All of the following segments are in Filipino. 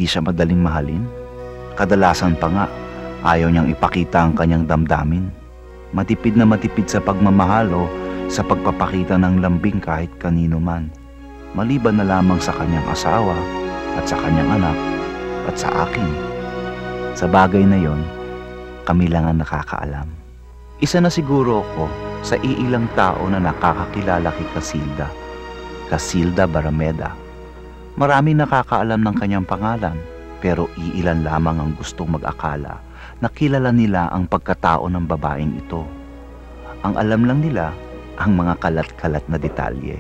siya madaling mahalin. Kadalasan pa nga, ayaw niyang ipakita ang kanyang damdamin. Matipid na matipid sa pagmamahal o sa pagpapakita ng lambing kahit kanino man. Maliban na lamang sa kanyang asawa at sa kanyang anak at sa akin. Sa bagay na yon, kami lang ang nakakaalam. Isa na siguro ako sa iilang tao na nakakakilala kay Casilda. Casilda Barameda. Maraming nakakaalam ng kanyang pangalan, pero iilan lamang ang gustong mag-akala na kilala nila ang pagkatao ng babaeng ito. Ang alam lang nila ang mga kalat-kalat na detalye.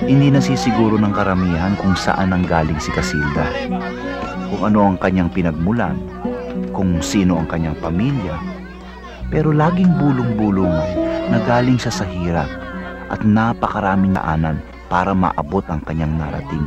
Hindi nasisiguro ng karamihan kung saan nanggaling si Casilda, kung ano ang kanyang pinagmulan, kung sino ang kanyang pamilya. Pero laging bulong-bulungan na galing siya sa hirap at napakaraming daanan para maabot ang kanyang narating.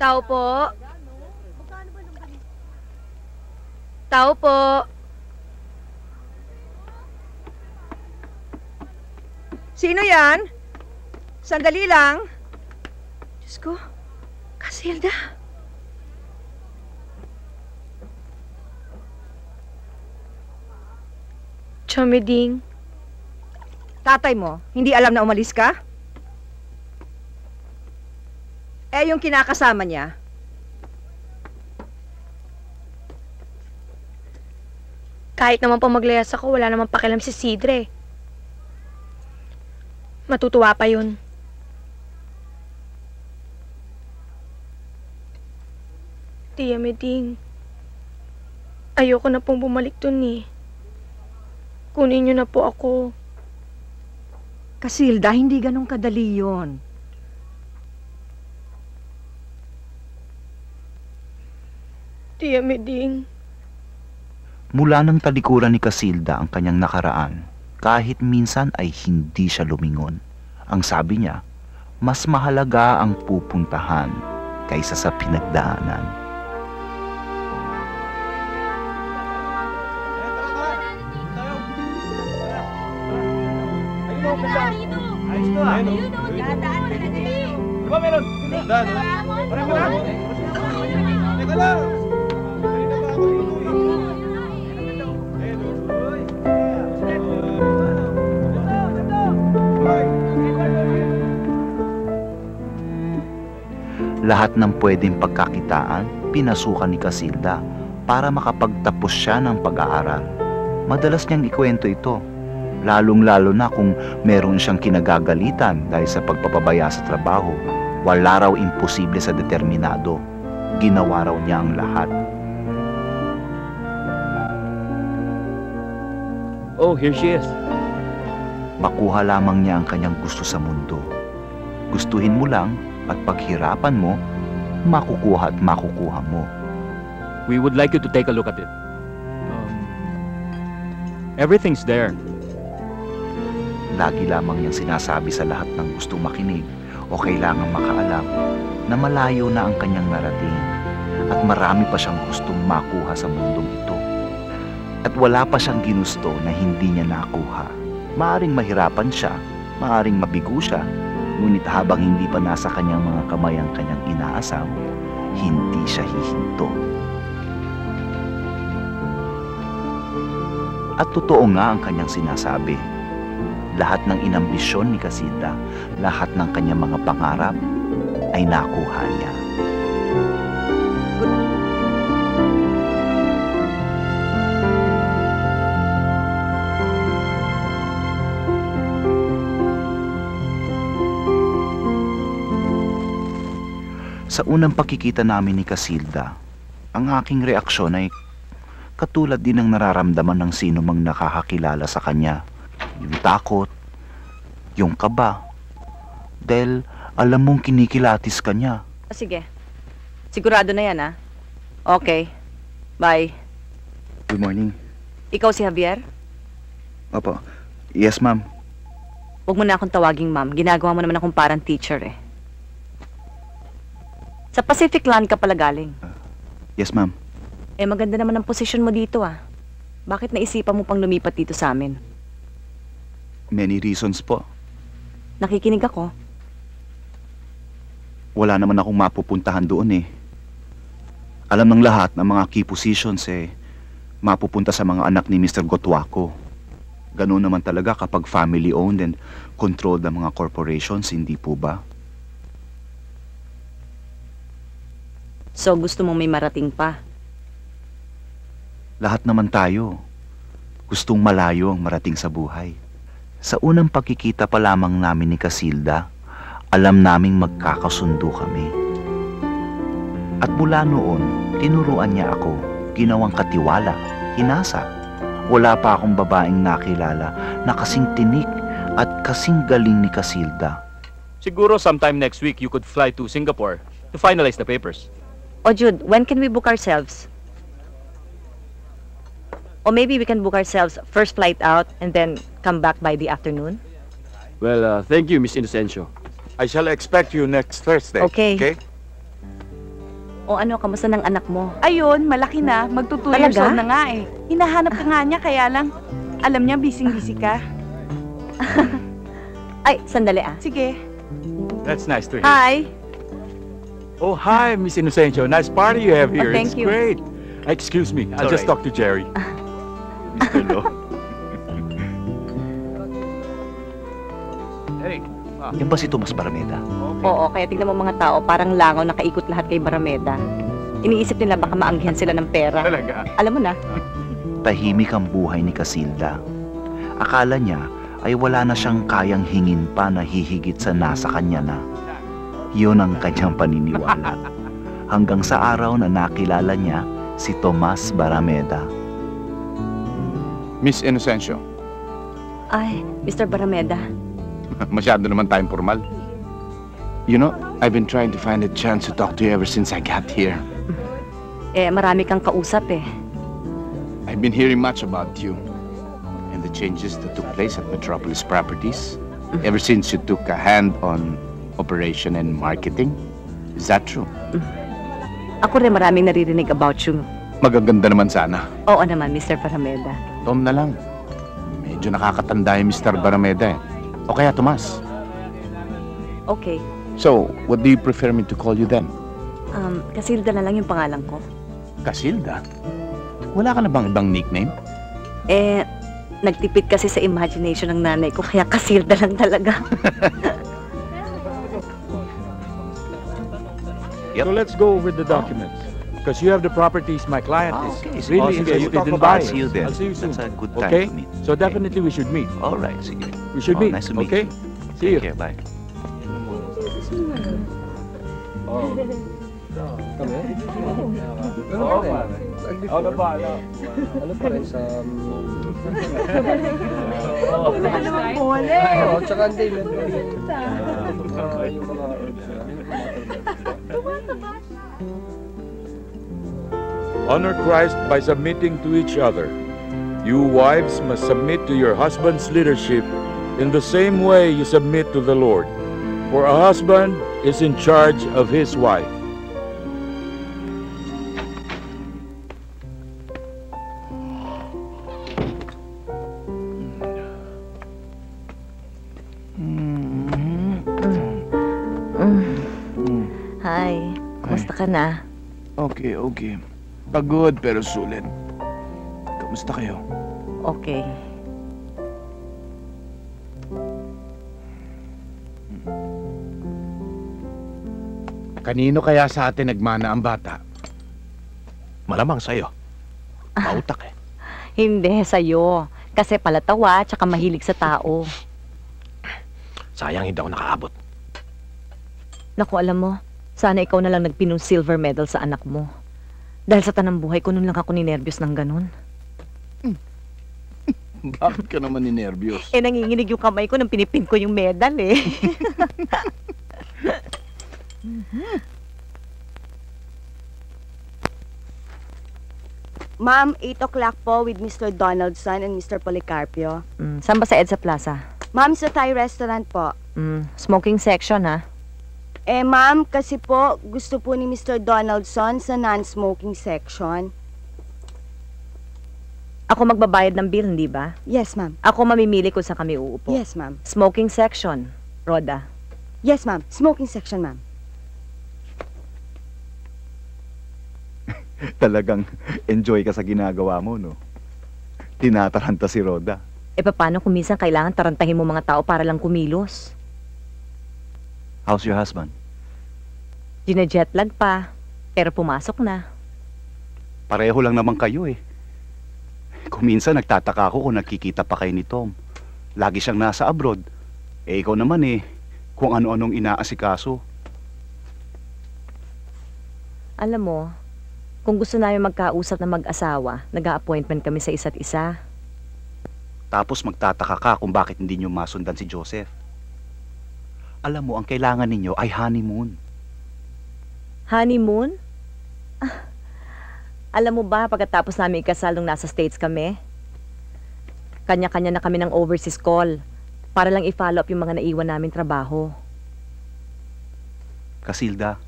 Tao po. Tao po. Sino yan? Sandali lang. Diyos ko, Casilda. Chameding. Tatay mo, hindi alam na umalis ka? Eh, yung kinakasama niya. Kahit naman pa maglayas ako, wala naman pakialam si Sidre. Matutuwa pa yun. Tia Meding, ayoko na pong bumalik dun eh. Kunin niyo na po ako. Casilda, hindi ganun kadali yun. Tia Meding. Mula ng talikuran ni Casilda ang kanyang nakaraan, kahit minsan ay hindi siya lumingon. Ang sabi niya, mas mahalaga ang pupuntahan kaysa sa pinagdaanan. Lahat ng pwedeng pagkakitaan, pinasukan ni Casilda para makapagtapos siya ng pag-aaral. Madalas niyang ikwento ito, lalong-lalo na kung meron siyang kinagagalitan dahil sa pagpapabaya sa trabaho. Wala raw imposible sa determinado. Ginawa raw niya ang lahat. Oh, here she is. Makuha lamang niya ang kanyang gusto sa mundo. Gustuhin mo lang at paghirapan mo, makukuha at makukuha mo. We would like you to take a look at it. Everything's there. Lagi lamang niyang sinasabi sa lahat ng gustong makinig o kailangang makaalam na malayo na ang kanyang narating at marami pa siyang gustong makuha sa mundong ito. At wala pa siyang ginusto na hindi niya nakuha. Maaring mahirapan siya, maaring mabigo siya, ngunit habang hindi pa nasa kanyang mga kamay ang kanyang inaasam, hindi siya hihinto. At totoo nga ang kanyang sinasabi. Lahat ng inambisyon ni Casilda, lahat ng kanyang mga pangarap ay nakuha niya. Sa unang pakikita namin ni Casilda, ang aking reaksyon ay katulad din ng nararamdaman ng sino mang nakakakilala sa kanya. Yung takot, yung kaba, dahil alam mong kinikilatis ka niya. Sige, Sigurado na yan, ha? Okay. Bye. Good morning. Ikaw si Javier? Opo. Yes, ma'am. Huwag mo na akong tawaging ma'am. Ginagawa mo naman akong parang teacher, eh. Sa Pacific Land ka pala galing. Yes, ma'am. Eh, maganda naman ang posisyon mo dito, ah. Bakit naisipan mo pang lumipat dito sa amin? Many reasons po. Nakikinig ako. Wala naman akong mapupuntahan doon eh. Alam ng lahat ng mga key positions mapupunta sa mga anak ni Mr. Gotuaco. Ganun naman talaga kapag family-owned and controlled ng mga corporations, hindi po ba? So, gusto mong may marating pa? Lahat naman tayo. Gustong malayo ang marating sa buhay. Sa unang pagkikita pa lamang namin ni Casilda, alam naming magkakasundo kami. At mula noon, tinuruan niya ako, ginawang katiwala, hinasa. Wala pa akong babaeng nakilala na kasing tinik at kasing galing ni Casilda. Siguro sometime next week you could fly to Singapore to finalize the papers. O Jude, when can we book ourselves? Or maybe we can book ourselves first flight out and then come back by the afternoon? Well, thank you, Miss Inocencio. I shall expect you next Thursday. Okay. O ano, kamusta ng anak mo? Ayun, malaki na. Magto 2 years Talaga? old na nga eh. Hinahanap ka nga niya, kaya lang, alam niya, busy-busy ka. Ay, sandali ah. Sige. That's nice to hear. Hi! Oh, hi, Miss Inocencio. Nice party you have here. thank It's you. great. Excuse me. I'll just alright. talk to Jerry. Mr. Lo. Hey. Yan ba si Tomas Barameda? Oo, kaya tignan mo mga tao, parang langaw nakaikot lahat kay Barameda. Iniisip nila baka maanggihan sila ng pera. Talaga? Alam mo na, Tahimik ang buhay ni Casilda. Akala niya ay wala na siyang kayang hingin pa na hihigit sa nasa kanya na. Yun ang kanyang paniniwala. Hanggang sa araw na nakilala niya si Tomas Barameda. Miss Inocencio, ay, Mr. Barameda, masyado naman tayong formal. You know, I've been trying to find a chance to talk to you ever since I got here. marami kang kausap eh. I've been hearing much about you and the changes that took place at Metropolis Properties ever since you took a hand on operation and marketing. Is that true? Ako rin maraming naririnig about you. Magaganda naman sana. Oo naman, Mr. Barameda. Tom na lang. Medyo nakakatanda yung Mr. Barameda eh. O kaya Tomas. Okay, So, what do you prefer me to call you then? Casilda na lang yung pangalan ko. Casilda? Wala ka na bang ibang nickname? Nagtipid kasi sa imagination ng nanay ko, kaya Casilda lang talaga. So let's go over the documents. Because you have the properties my client is really interested in I'll buying. see you then. I'll see you soon. That's a good time Okay? to meet. So definitely we should meet. All right, sige. We should meet. Nice to meet Okay? you. See you. Take care, bye. Honor Christ by submitting to each other. You wives must submit to your husband's leadership in the same way you submit to the Lord. For a husband is in charge of his wife. Hi, kumusta ka na? Okay. Pagod pero sulit. Kamusta kayo? Okay. Kanino kaya sa atin nagmana ang bata? Malamang sa'yo. Mautak eh. Hindi, sa'yo. Kasi palatawa, tsaka mahilig sa tao. Sayang hindi ako nakaabot. Naku, alam mo, sana ikaw na lang nagpinong silver medal sa anak mo. Dahil sa tanang buhay ko, nun lang ako ninervyos ng ganun. Bakit ka naman ninervyos? Nanginginig yung kamay ko nang pinipin ko yung medal eh. Ma'am, 8 o'clock po with Mr. Donaldson and Mr. Policarpio. Saan ba sa EDSA Plaza? Ma'am, sa Thai restaurant po. Smoking section, ha? Ma'am, kasi po gusto po ni Mr. Donaldson sa non-smoking section. Ako magbabayad ng bill, hindi ba? Yes, ma'am. Ako mamimili kung saan kami uupo. Yes, ma'am. Smoking section, Rhoda. Yes, ma'am. Smoking section, ma'am. Talagang enjoy ka sa ginagawa mo, no? Tinataranta si Rhoda. Paano kung minsan kailangan tarantahin mo mga tao para lang kumilos? How's your husband? Gina-jetlag pa, pero pumasok na. Pareho lang naman kayo eh. Kung minsan nagtataka ako kung nakikita pa kayo ni Tom. Lagi siyang nasa abroad. Ikaw naman eh, kung ano-anong inaasikaso. Alam mo, kung gusto namin magkausap na mag-asawa, nag-a-appointment kami sa isa't isa. Tapos magtataka ka kung bakit hindi niyo masundan si Joseph. Alam mo, ang kailangan ninyo ay honeymoon. Honeymoon? Alam mo ba, pagkatapos namin ikasal nung nasa States kami, kanya-kanya na kami ng overseas call para lang i-follow up yung mga naiwan namin trabaho. Casilda,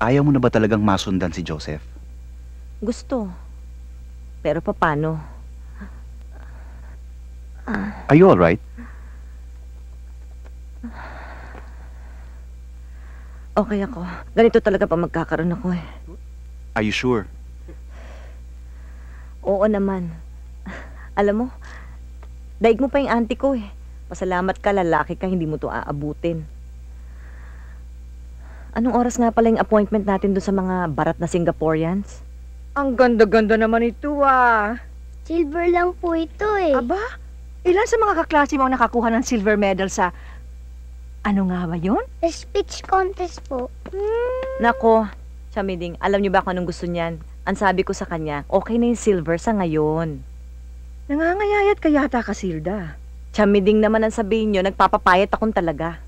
ayaw mo na ba talagang masundan si Joseph? Gusto. Pero paano? Are you alright? Okay ako. Ganito talaga pa magkakaroon ako eh. Are you sure? Oo naman. Alam mo, daig mo pa yung auntie ko eh. Pasalamat ka, lalaki ka, hindi mo to aabutin. Anong oras nga pala yung appointment natin doon sa mga barat na Singaporeans? Ang ganda-ganda naman ito ah. Silver lang po ito eh. Aba, ilan sa mga kaklase mo ang nakakuha ng silver medal sa... Ano nga ba yun? Speech contest po. Nako, Chamiding, alam niyo ba kung anong gusto niyan? Ang sabi ko sa kanya, okay na yung silver sa ngayon. Nangangayayat ka yata, Casilda. Chamiding naman ang sabihin niyo, nagpapapayat akong talaga.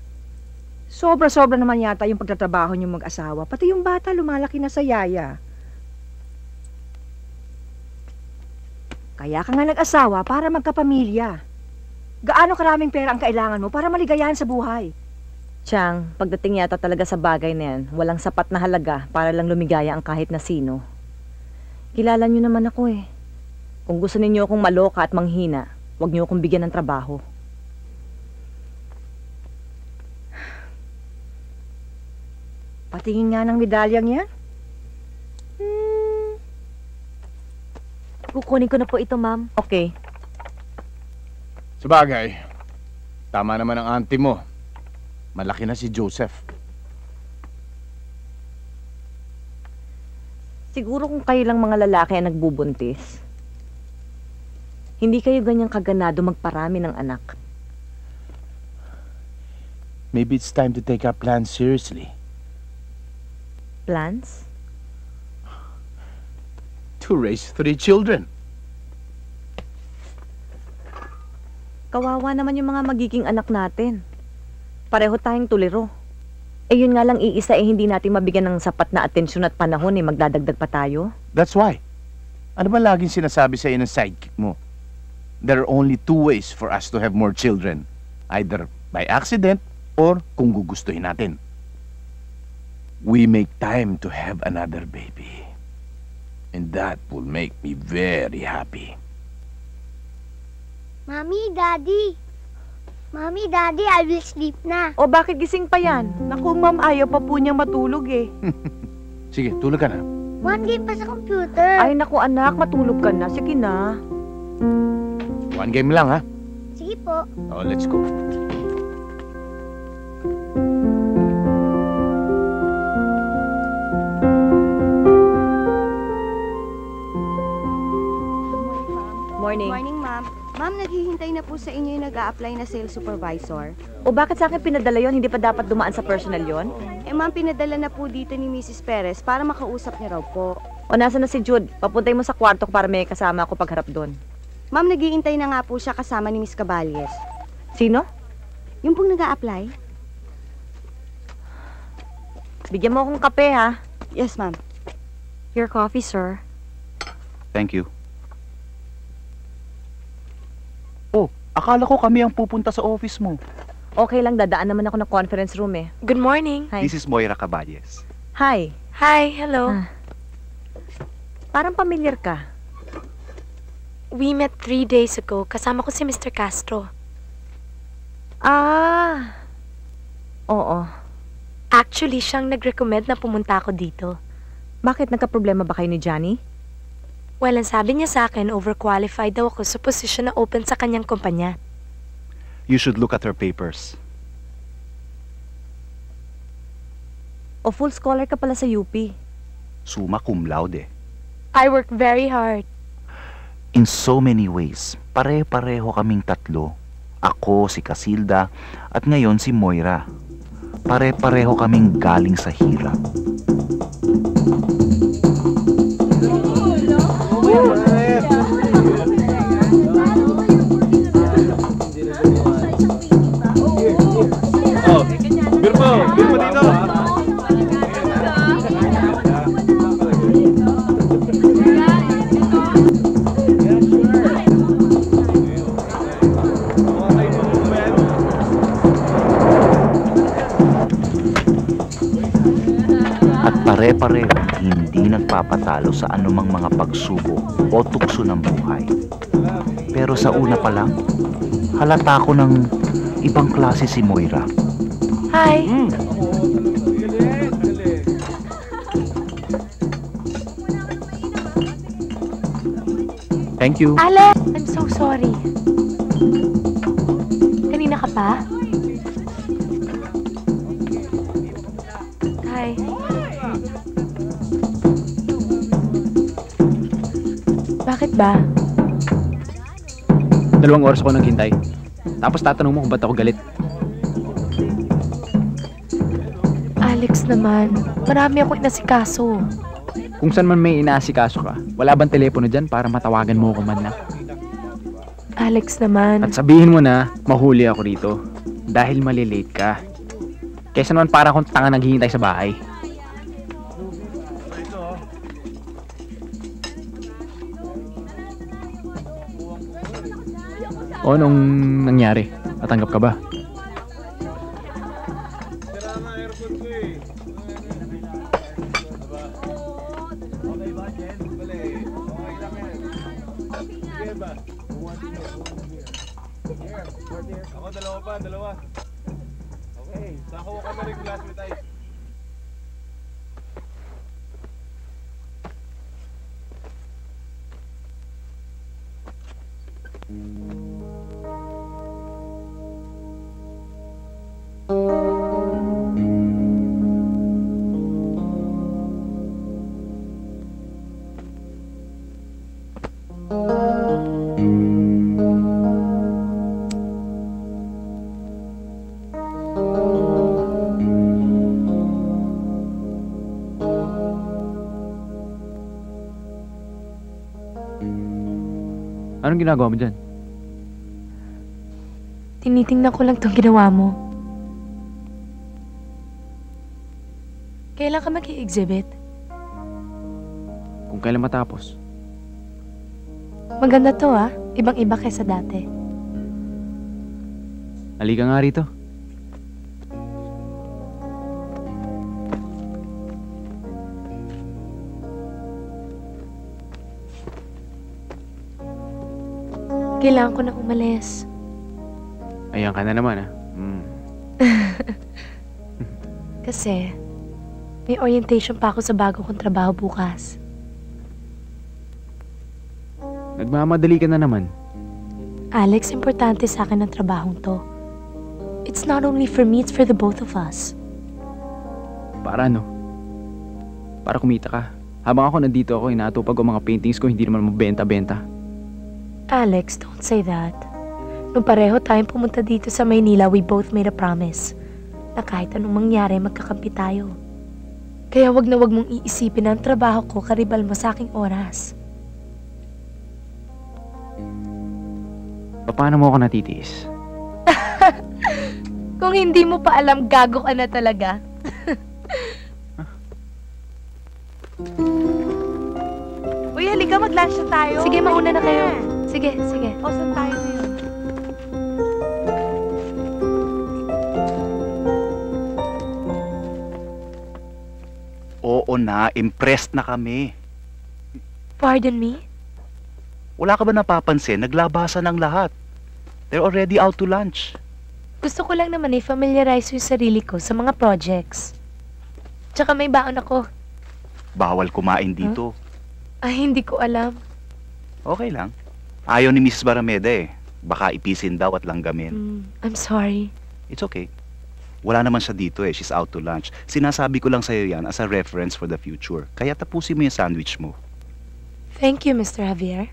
Sobra-sobra naman yata yung pagtatrabaho niyong mag-asawa. Pati yung bata lumalaki na sa yaya. Kaya ka nga nag-asawa para magkapamilya. Gaano karaming pera ang kailangan mo para maligayahan sa buhay? Chang, pagdating yata talaga sa bagay na yan, walang sapat na halaga para lang lumigaya ang kahit na sino. Kilala niyo naman ako eh. Kung gusto ninyo akong maloka at manghina, huwag niyo akong bigyan ng trabaho. Patingin nga ng medalyang yan. Kukunin ko na po ito, ma'am. Okay. Sabagay, tama naman ang auntie mo. Malaki na si Joseph. Siguro kung kayo lang mga lalaki ang nagbubuntis, hindi kayo ganyang kaganado magparami ng anak. Maybe it's time to take our plans seriously. Plans? To raise 3 children. Kawawa naman yung mga magiging anak natin. Pareho tayong tuliro. Yun nga lang iisa hindi natin mabigyan ng sapat na atensyon at panahon magdadagdag pa tayo. That's why. Ano ba laging sinasabi sa ng sidekick mo? There are only 2 ways for us to have more children. Either by accident or kung gugustuhin natin. We make time to have another baby. And that will make me very happy. Mommy, Daddy. Mommy, Daddy, I will sleep na. O bakit gising pa yan? Naku, ma'am, ayaw pa po niyang matulog eh. Sige, tulog ka na. One game pa sa computer. Ay, naku anak, matulog ka na. Sige na. 1 game lang, ha? Sige po. Oh, let's go. Morning. Morning, ma'am. Ma'am, naghihintay na po sa inyo yung nag-a-apply na sales supervisor. O bakit sa akin pinadala yon? Hindi pa dapat dumaan sa personal yon? Ma'am, pinadala na po dito ni Mrs. Perez para makausap niya raw po. O nasa na si Jude? Papuntay mo sa kwarto ko para may kasama ako pagharap doon. Ma'am, naghihintay na nga po siya kasama ni Miss Caballes. Sino? Yung pong nag-a-apply? Bigyan mo akong kape, ha? Yes, ma'am. Your coffee, sir. Thank you. Oh, akala ko kami ang pupunta sa office mo. Okay lang, dadaan naman ako ng conference room eh. Good morning. Hi. This is Moira Caballes. Hi. Hi, hello. Parang familiar ka. We met 3 days ago. Kasama ko si Mr. Castro. Ah. Oo. Actually, siyang nag-recommend na pumunta ako dito. Bakit nagka-problema ba kayo ni Johnny? Well, ang sabi niya sa akin, overqualified daw ako sa posisyon na open sa kanyang kumpanya. You should look at her papers. O full scholar ka pala sa UP. Summa cum laude. I work very hard. In so many ways, pare-pareho kaming tatlo. Ako, si Casilda, at ngayon si Moira. Pare-pareho kaming galing sa hirap. Oh, Birmo dito. At pare-pareho hindi nagpapatalo sa anumang mga pagsubok o tukso ng buhay. Pero sa una pa lang, halata ko ng ibang klase si Moira. Hi. Thank you. Alex! I'm so sorry. Kanina ka pa? Hi. Bakit ba? 2 oras ko naghintay. Tapos tatanong mo kung ba't ako galit. Alex naman, marami akong inasikaso. Kung saan man may inaasikaso ka, wala bang telepono dyan para matawagan mo ko man lang? Alex naman. At sabihin mo na, mahuli ako rito. Dahil malilate ka. Kesa naman para akong tanga naghihintay sa bahay. O, nung nangyari? Natanggap ka ba? Ako, dalawa. Okay, sako ka na rin glass with ice. Anong ginagawa mo dyan? Tinitingnan ko lang itong ginawa mo. Kailan ka mag-i-exhibit? Kung kailan matapos. Maganda to ah. Ibang-iba kaysa dati. Halika nga rito. Kailangan ko na umalis. Ayan ka na naman ah. Kasi, may orientation pa ako sa bago kong trabaho bukas. Nagmamadali ka na naman. Alex, importante sa akin ang trabahong to. It's not only for me, it's for the both of us. Para ano? Para kumita ka. Habang ako nandito ako, inaatupag ang mga paintings ko, hindi naman mabenta-benta. Alex, don't say that. Nung pareho tayong pumunta dito sa Maynila, we both made a promise na kahit anong mangyari, magkakampi tayo. Kaya wag na wag mong iisipin na ang trabaho ko karibal mo sa aking oras. Paano mo ako natitiis? Kung hindi mo pa alam, gago ka na talaga. Uy, halika, mag-lunch na Sige, sige. O, saan tayo ngayon? Oo na, impressed na kami. Pardon me? Wala ka ba napapansin? Naglabasan ang lahat. They're already out to lunch. Gusto ko lang naman i-familiarize yung sarili ko sa mga projects. Tsaka may baon ako. Bawal kumain dito. Ay, hindi ko alam. Okay lang. Ayaw ni Mrs. Barameda eh. Baka ipisin daw at langgamin. I'm sorry. It's okay. Wala naman siya dito eh. She's out to lunch. Sinasabi ko lang sa'yo yan as a reference for the future. Kaya tapusin mo yung sandwich mo. Thank you, Mr. Javier.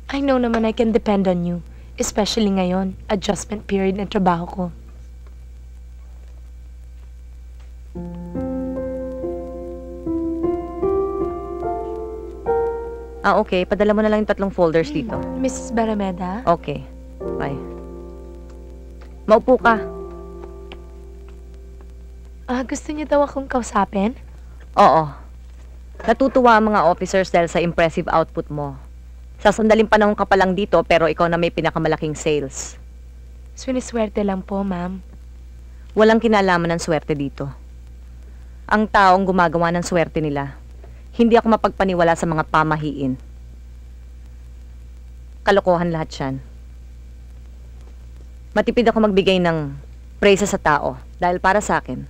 I know naman I can depend on you. Especially ngayon, adjustment period ng trabaho ko. Okay. Padala mo na lang yung 3 folders dito. Mrs. Barameda? Okay. Bye. Maupo ka. Gusto niyo daw akong kausapin? Oo. Natutuwa ang mga officers dahil sa impressive output mo. Sa sandaling panahon ka pa lang dito pero ikaw na may pinakamalaking sales. Siniswerte lang po, ma'am. Walang kinalaman ng swerte dito. Ang taong gumagawa ng swerte nila, hindi ako mapagpaniwala sa mga pamahiin. Kalokohan lahat yan. Matipid ako magbigay ng praise sa tao dahil para sa akin,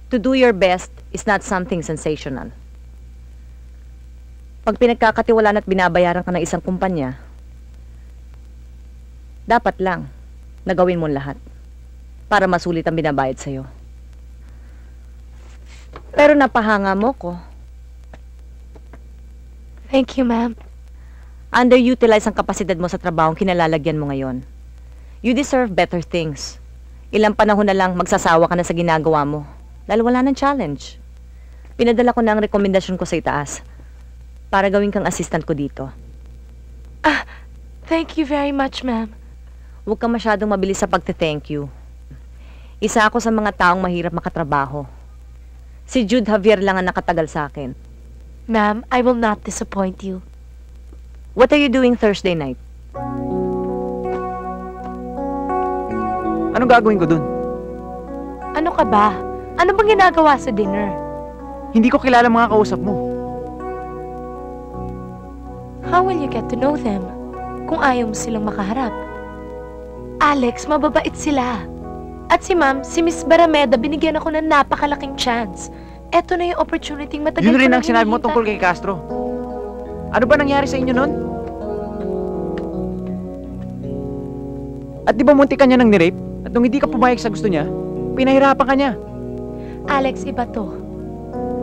to do your best is not something sensational. Pag pinagkakatiwalaan at binabayaran ka ng isang kumpanya, dapat lang nagawin mo lahat para masulit ang binabayad sa'yo. Pero napahanga mo ko. Thank you, ma'am. Underutilize ang kapasidad mo sa trabahong kinalalagyan mo ngayon. You deserve better things. Ilang panahon na lang magsasawa ka na sa ginagawa mo dahil wala ng challenge. Pinadala ko na ang rekomendasyon ko sa itaas para gawin kang assistant ko dito. Thank you very much, ma'am. Huwag kang masyadong mabilis sa pagte-thank you. Isa ako sa mga taong mahirap makatrabaho. Si Jude Javier lang ang nakatagal sa akin. Ma'am, I will not disappoint you. What are you doing Thursday night? Anong gagawin ko dun? Ano ka ba? Ano bang ginagawa sa dinner? Hindi ko kilala mga kausap mo. How will you get to know them kung ayaw mo silang makaharap? Alex, mababait sila. At si ma'am, si Miss Barameda, binigyan ako ng napakalaking chance. Eto na yung opportunity matagal Yun rin ko ang sinabi mo hinihintay. tungkol kay Castro. Ano ba nangyari sa inyo nun? At di ba munti ka niya nang nirape? At nung hindi ka pumayag sa gusto niya, pinahirapan ka niya. Alex, iba to.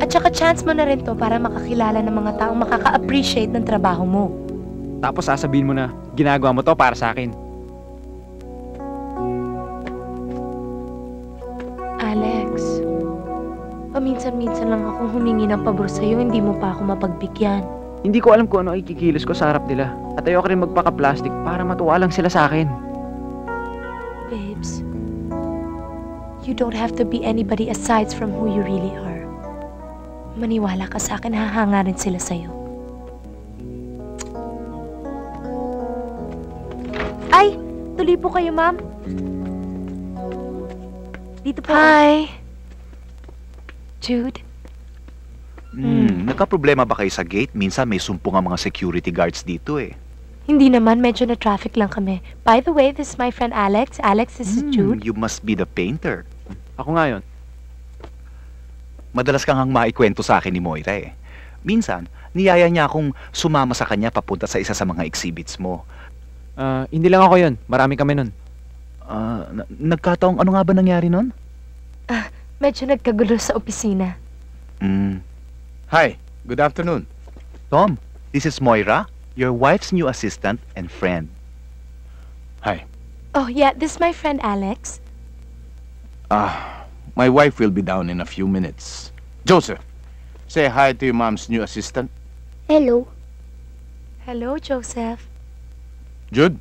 At saka chance mo na rin to para makakilala ng mga taong makaka-appreciate ng trabaho mo. Tapos sasabihin mo na, ginagawa mo to para sa akin. Alex, paminsan-minsan lang ako humingi ng pabor sa'yo, hindi mo pa ako mapagbigyan. Hindi ko alam kung ano ikikilos ko sa harap nila. At ayoko rin magpaka-plastic para matuwa lang sila sa akin. Babes, you don't have to be anybody aside from who you really are. Maniwala ka sa akin, hahanga rin sila sa'yo. Ay! Tuloy po kayo, ma'am. Dito po. Hi! Jude? Nagka-problema ba kayo sa gate? Minsan may sumpong ang mga security guards dito eh. Hindi naman, medyo na traffic lang kami. By the way, this is my friend Alex. Alex, this is Jude. You must be the painter. Ako nga yun. Madalas kang maikwento sa akin ni Moira eh. Minsan, niyaya niya akong sumama sa kanya papunta sa isa sa mga exhibits mo. Hindi lang ako yun. Marami kami nun. Nagkataong ano nga ba nangyari nun? Medyo nagkagulo sa opisina. Hi, good afternoon. Tom, this is Moira, your wife's new assistant and friend. Hi. Oh yeah, this is my friend Alex. My wife will be down in a few minutes. Joseph, say hi to your mom's new assistant. Hello. Hello, Joseph. Jude,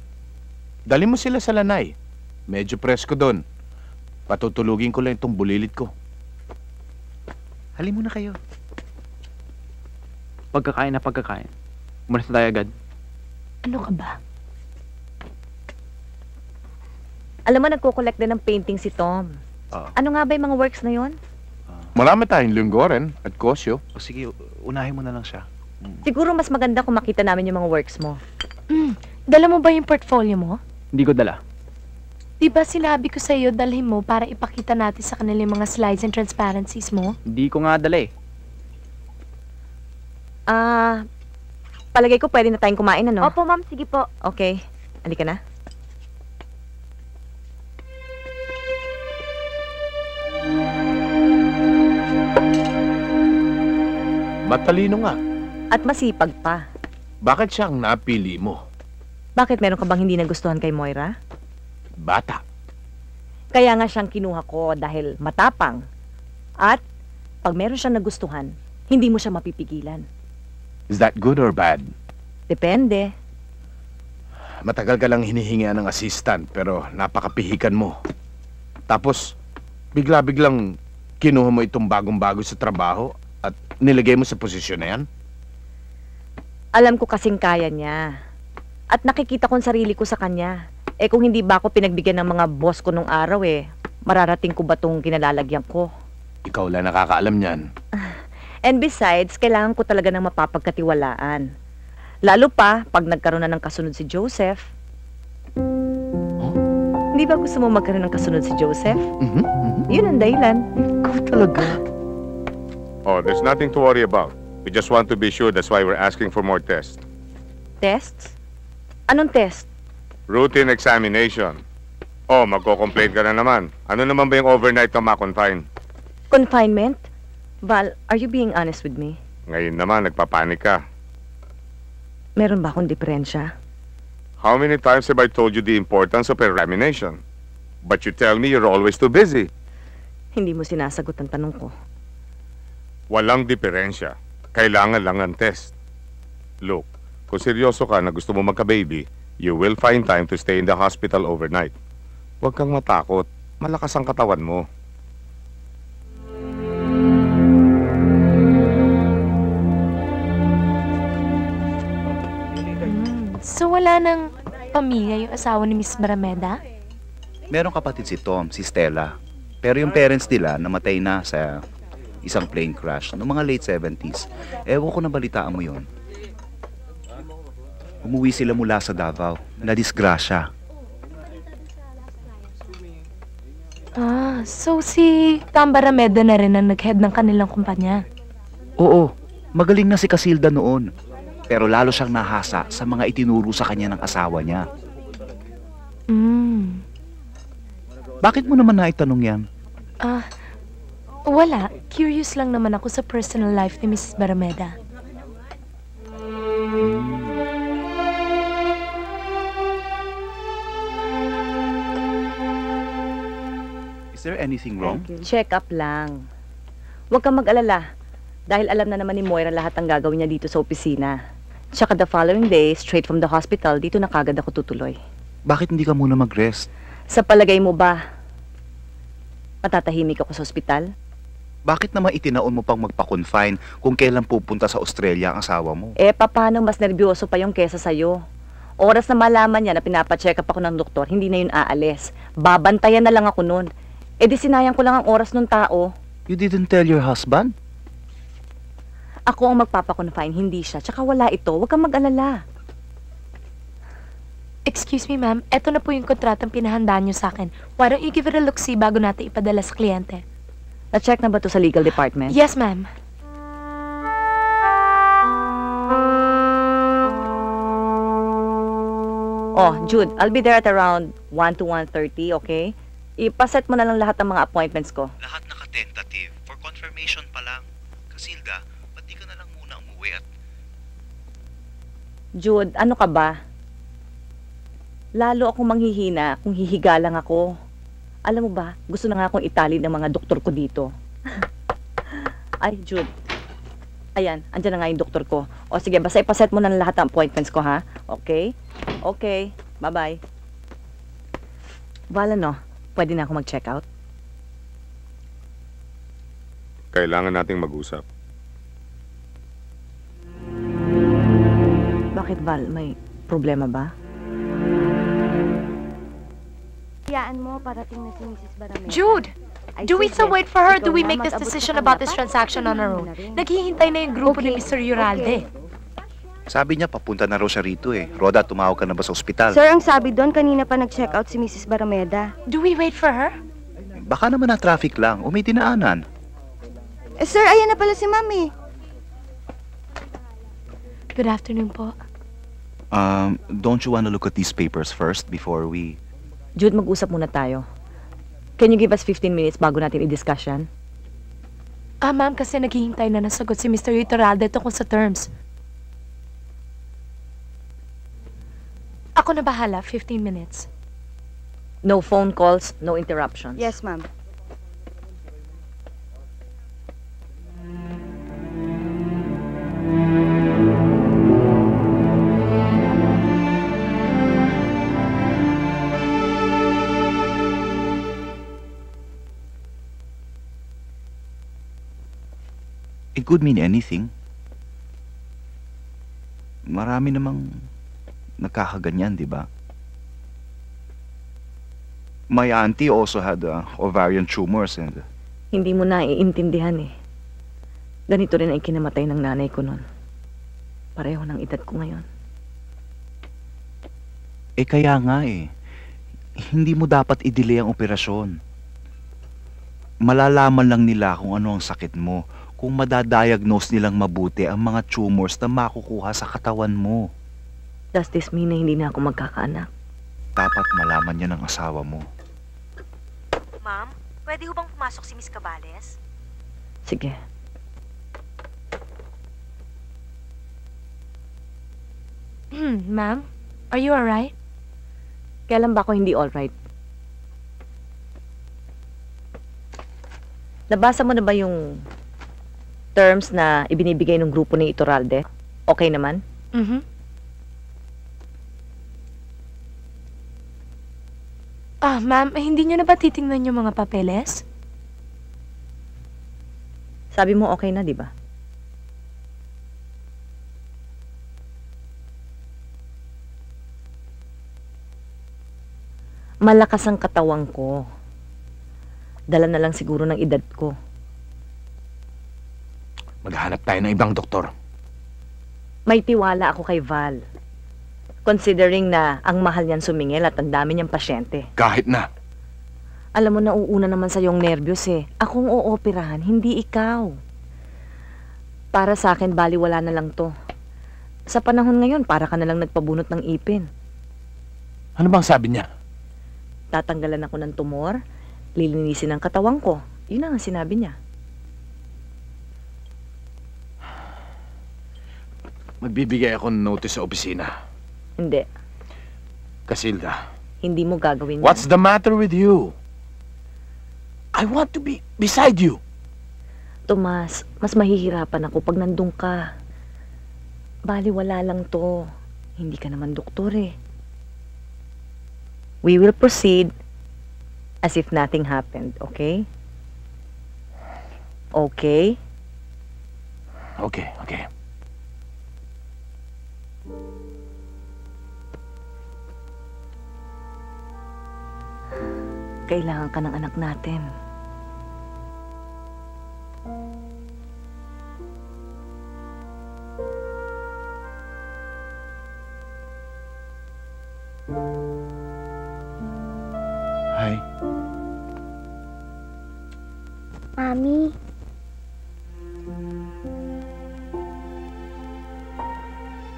dali mo sila sa lanay. Medyo presko doon. Patutulugin ko lang itong bulilit ko. Halin muna kayo. Pagkakain na pagkakain. Umalis na tayo agad. Ano ka ba? Alam mo, nagko-collect din ng painting si Tom. Ano nga ba yung mga works na yon? Marami tayong linggoren at kosyo. O sige, unahin mo na lang siya. Siguro mas maganda kung makita namin yung mga works mo. Dala mo ba yung portfolio mo? Hindi ko dala. Di ba sinabi ko sa'yo dalhin mo para ipakita natin sa kanila yung mga slides and transparencies mo? Hindi ko nga dala eh. Palagay ko pwede na tayong kumain, ano? Opo, ma'am. Sige po. Okay. Halika na. Matalino nga. At masipag pa. Bakit siya ang napili mo? Bakit meron ka bang hindi nagustuhan kay Moira? Bata. Kaya nga siyang kinuha ko dahil matapang. At pag meron siyang nagustuhan, hindi mo siya mapipigilan. Is that good or bad? Depende. Matagal ka lang hinihingi ng assistant pero napakapihikan mo. Tapos, bigla-biglang kinuha mo itong bagong-bago sa trabaho at nilagay mo sa posisyon na yan? Alam ko kasing kaya niya. At nakikita kong sarili ko sa kanya. Eh kung hindi ba ako pinagbigyan ng mga boss ko nung araw mararating ko ba tong kinalalagyan ko? Ikaw lang nakakaalam niyan. And besides, kailangan ko talaga ng mapapagkatiwalaan. Lalo pa pag nagkaroon na ng kasunod si Joseph. Hindi ba gusto mo magkaroon ng kasunod si Joseph? Yun ang dahilan. Ikaw talaga. Oh, there's nothing to worry about. We just want to be sure, that's why we're asking for more tests. Tests? Anong test? Routine examination. Oh, magko-complain ka na naman. Ano naman ba yung overnight ka ma-confine? Confinement? Val, are you being honest with me? Ngayon naman, nagpapanik ka. Meron ba akong diferensya? How many times have I told you the importance of examination? But you tell me you're always too busy. Hindi mo sinasagot ang tanong ko. Walang diferensya. Kailangan lang ng test. Look, kung seryoso ka na gusto mo magka-baby, you will find time to stay in the hospital overnight. Huwag kang matakot. Malakas ang katawan mo. So wala nang pamilya yung asawa ni Miss Barameda? Merong kapatid si Tom, si Stella. Pero yung parents nila namatay na sa isang plane crash noong mga late 70s. Ewan ko na balitaan mo yon. Umuwi sila mula sa Davao. Na-disgrasya. So si Tom Barameda na rin ang nag-head ng kanilang kumpanya? Oo, magaling na si Casilda noon. Pero lalo siyang nahasa sa mga itinuro sa kanya ng asawa niya. Bakit mo naman naitanong yan? Wala. Curious lang naman ako sa personal life ni Mrs. Barameda. Is there anything wrong? Check up lang. Huwag kang mag-alala. Dahil alam na naman ni Moira lahat ang gagawin niya dito sa opisina. Tsaka the following day, straight from the hospital, dito na kagad ako tutuloy. Bakit hindi ka muna mag-rest? Sa palagay mo ba, matatahimik ako sa ospital? Bakit naman itinaon mo pang magpa-confine kung kailan pupunta sa Australia ang asawa mo? Paano mas nervyoso pa yung kesa sa'yo? Oras na malaman niya na pinapacheck up ako ng doktor, hindi na yun aalis. Babantayan na lang ako nun. Di sinayang ko lang ang oras nung tao. You didn't tell your husband? Ako ang magpapakonfine, hindi siya. Tsaka wala ito, huwag kang mag-alala. Excuse me, ma'am. Eto na po yung kontratang pinahandaan niyo sa akin. Why don't you give it a look-see bago natin ipadala sa kliyente? Na-check na ba ito sa legal department? Yes, ma'am. Oh, Jude, I'll be there at around 1 to 1:30, okay? Ipaset mo na lang lahat ng mga appointments ko. Lahat naka-tentative. For confirmation pa lang. Casilda, ba't di ka na lang muna umuwi at... Jude, ano ka ba? Lalo akong manghihina kung hihiga lang ako. Alam mo ba, gusto na nga akong itali ng mga doktor ko dito. Ay, Jude. Ayan, andyan na nga yung doktor ko. O sige, basta ipaset mo na lahat ng appointments ko, ha? Okay? Okay. Bye-bye. Val, ano? Pwede na ako mag-check out? Kailangan nating mag-usap. Bakit, Val? Problema ba? Hayaan mo, parating na si Mrs. Barameda. Jude! Ay, Do we sige. still wait for her? Do Ikaw we na, make this mag-abot decision ka about pa. this transaction on our own? Na rin. Naghihintay na yung grupo ni Mr. Uralde. Sabi niya papunta na raw siya rito eh. Rhoda, tumawag ka na ba sa ospital? Sir, ang sabi doon, kanina pa nag-check out si Mrs. Barameda. Do we wait for her? Baka naman na traffic lang o may dinaanan. Sir, ayan na pala si Mami. Good afternoon po. Don't you want to look at these papers first before we... Jude, mag-usap muna tayo. Can you give us 15 minutes bago natin i-discuss yan? Ma'am, kasi naghihintay na nasagot si Mr. Uralde tungkol sa terms. Ako na bahala, 15 minutes. No phone calls, no interruptions. Yes, ma'am. It could mean anything. Marami namang nakakaganyan, di ba? My auntie also had ovarian tumors and... Hindi mo na iintindihan eh. Ganito rin ay kinamatay ng nanay ko noon. Pareho ng edad ko ngayon. Eh kaya nga eh. Hindi mo dapat i-delay ang operasyon. Malalaman lang nila kung ano ang sakit mo kung madadiagnose nilang mabuti ang mga tumors na makukuha sa katawan mo. Does this mean na hindi na ako magkakaanak? Dapat malaman niya ng asawa mo. Ma'am, pwede ho bang pumasok si Miss Cabales? Sige. Ma'am, are you alright? Kailan ba ako hindi alright? Nabasa mo na ba yung terms na ibinibigay ng grupo ni Iturralde? Okay naman? Ma'am, hindi niyo na ba titingnan yung mga papeles? Sabi mo okay na, di ba? Malakas ang katawan ko. Dala na lang siguro ng edad ko. Maghanap tayo ng ibang doktor. May tiwala ako kay Val. Considering na ang mahal niyan sumingil at ang dami niyang pasyente. Kahit na. Alam mo, nauuna naman sa yung nervyos eh. Akong ooperahan, hindi ikaw. Para sa akin, baliwala na lang to. Sa panahon ngayon, para ka na lang nagpabunot ng ipin. Ano bang sabi niya? Tatanggalan ako ng tumor, lilinisin ang katawan ko. Yun ang sinabi niya. Magbibigay ako ng notice sa opisina. Hindi. Casilda. Hindi mo gagawin What's the matter with you? I want to be beside you. Tomas, mas mahihirapan ako pag nandun ka. Baliwala lang to. Hindi ka naman doktor eh. We will proceed as if nothing happened, okay? Okay? Okay, okay. Kailangan ka ng anak natin. Hi. Mami,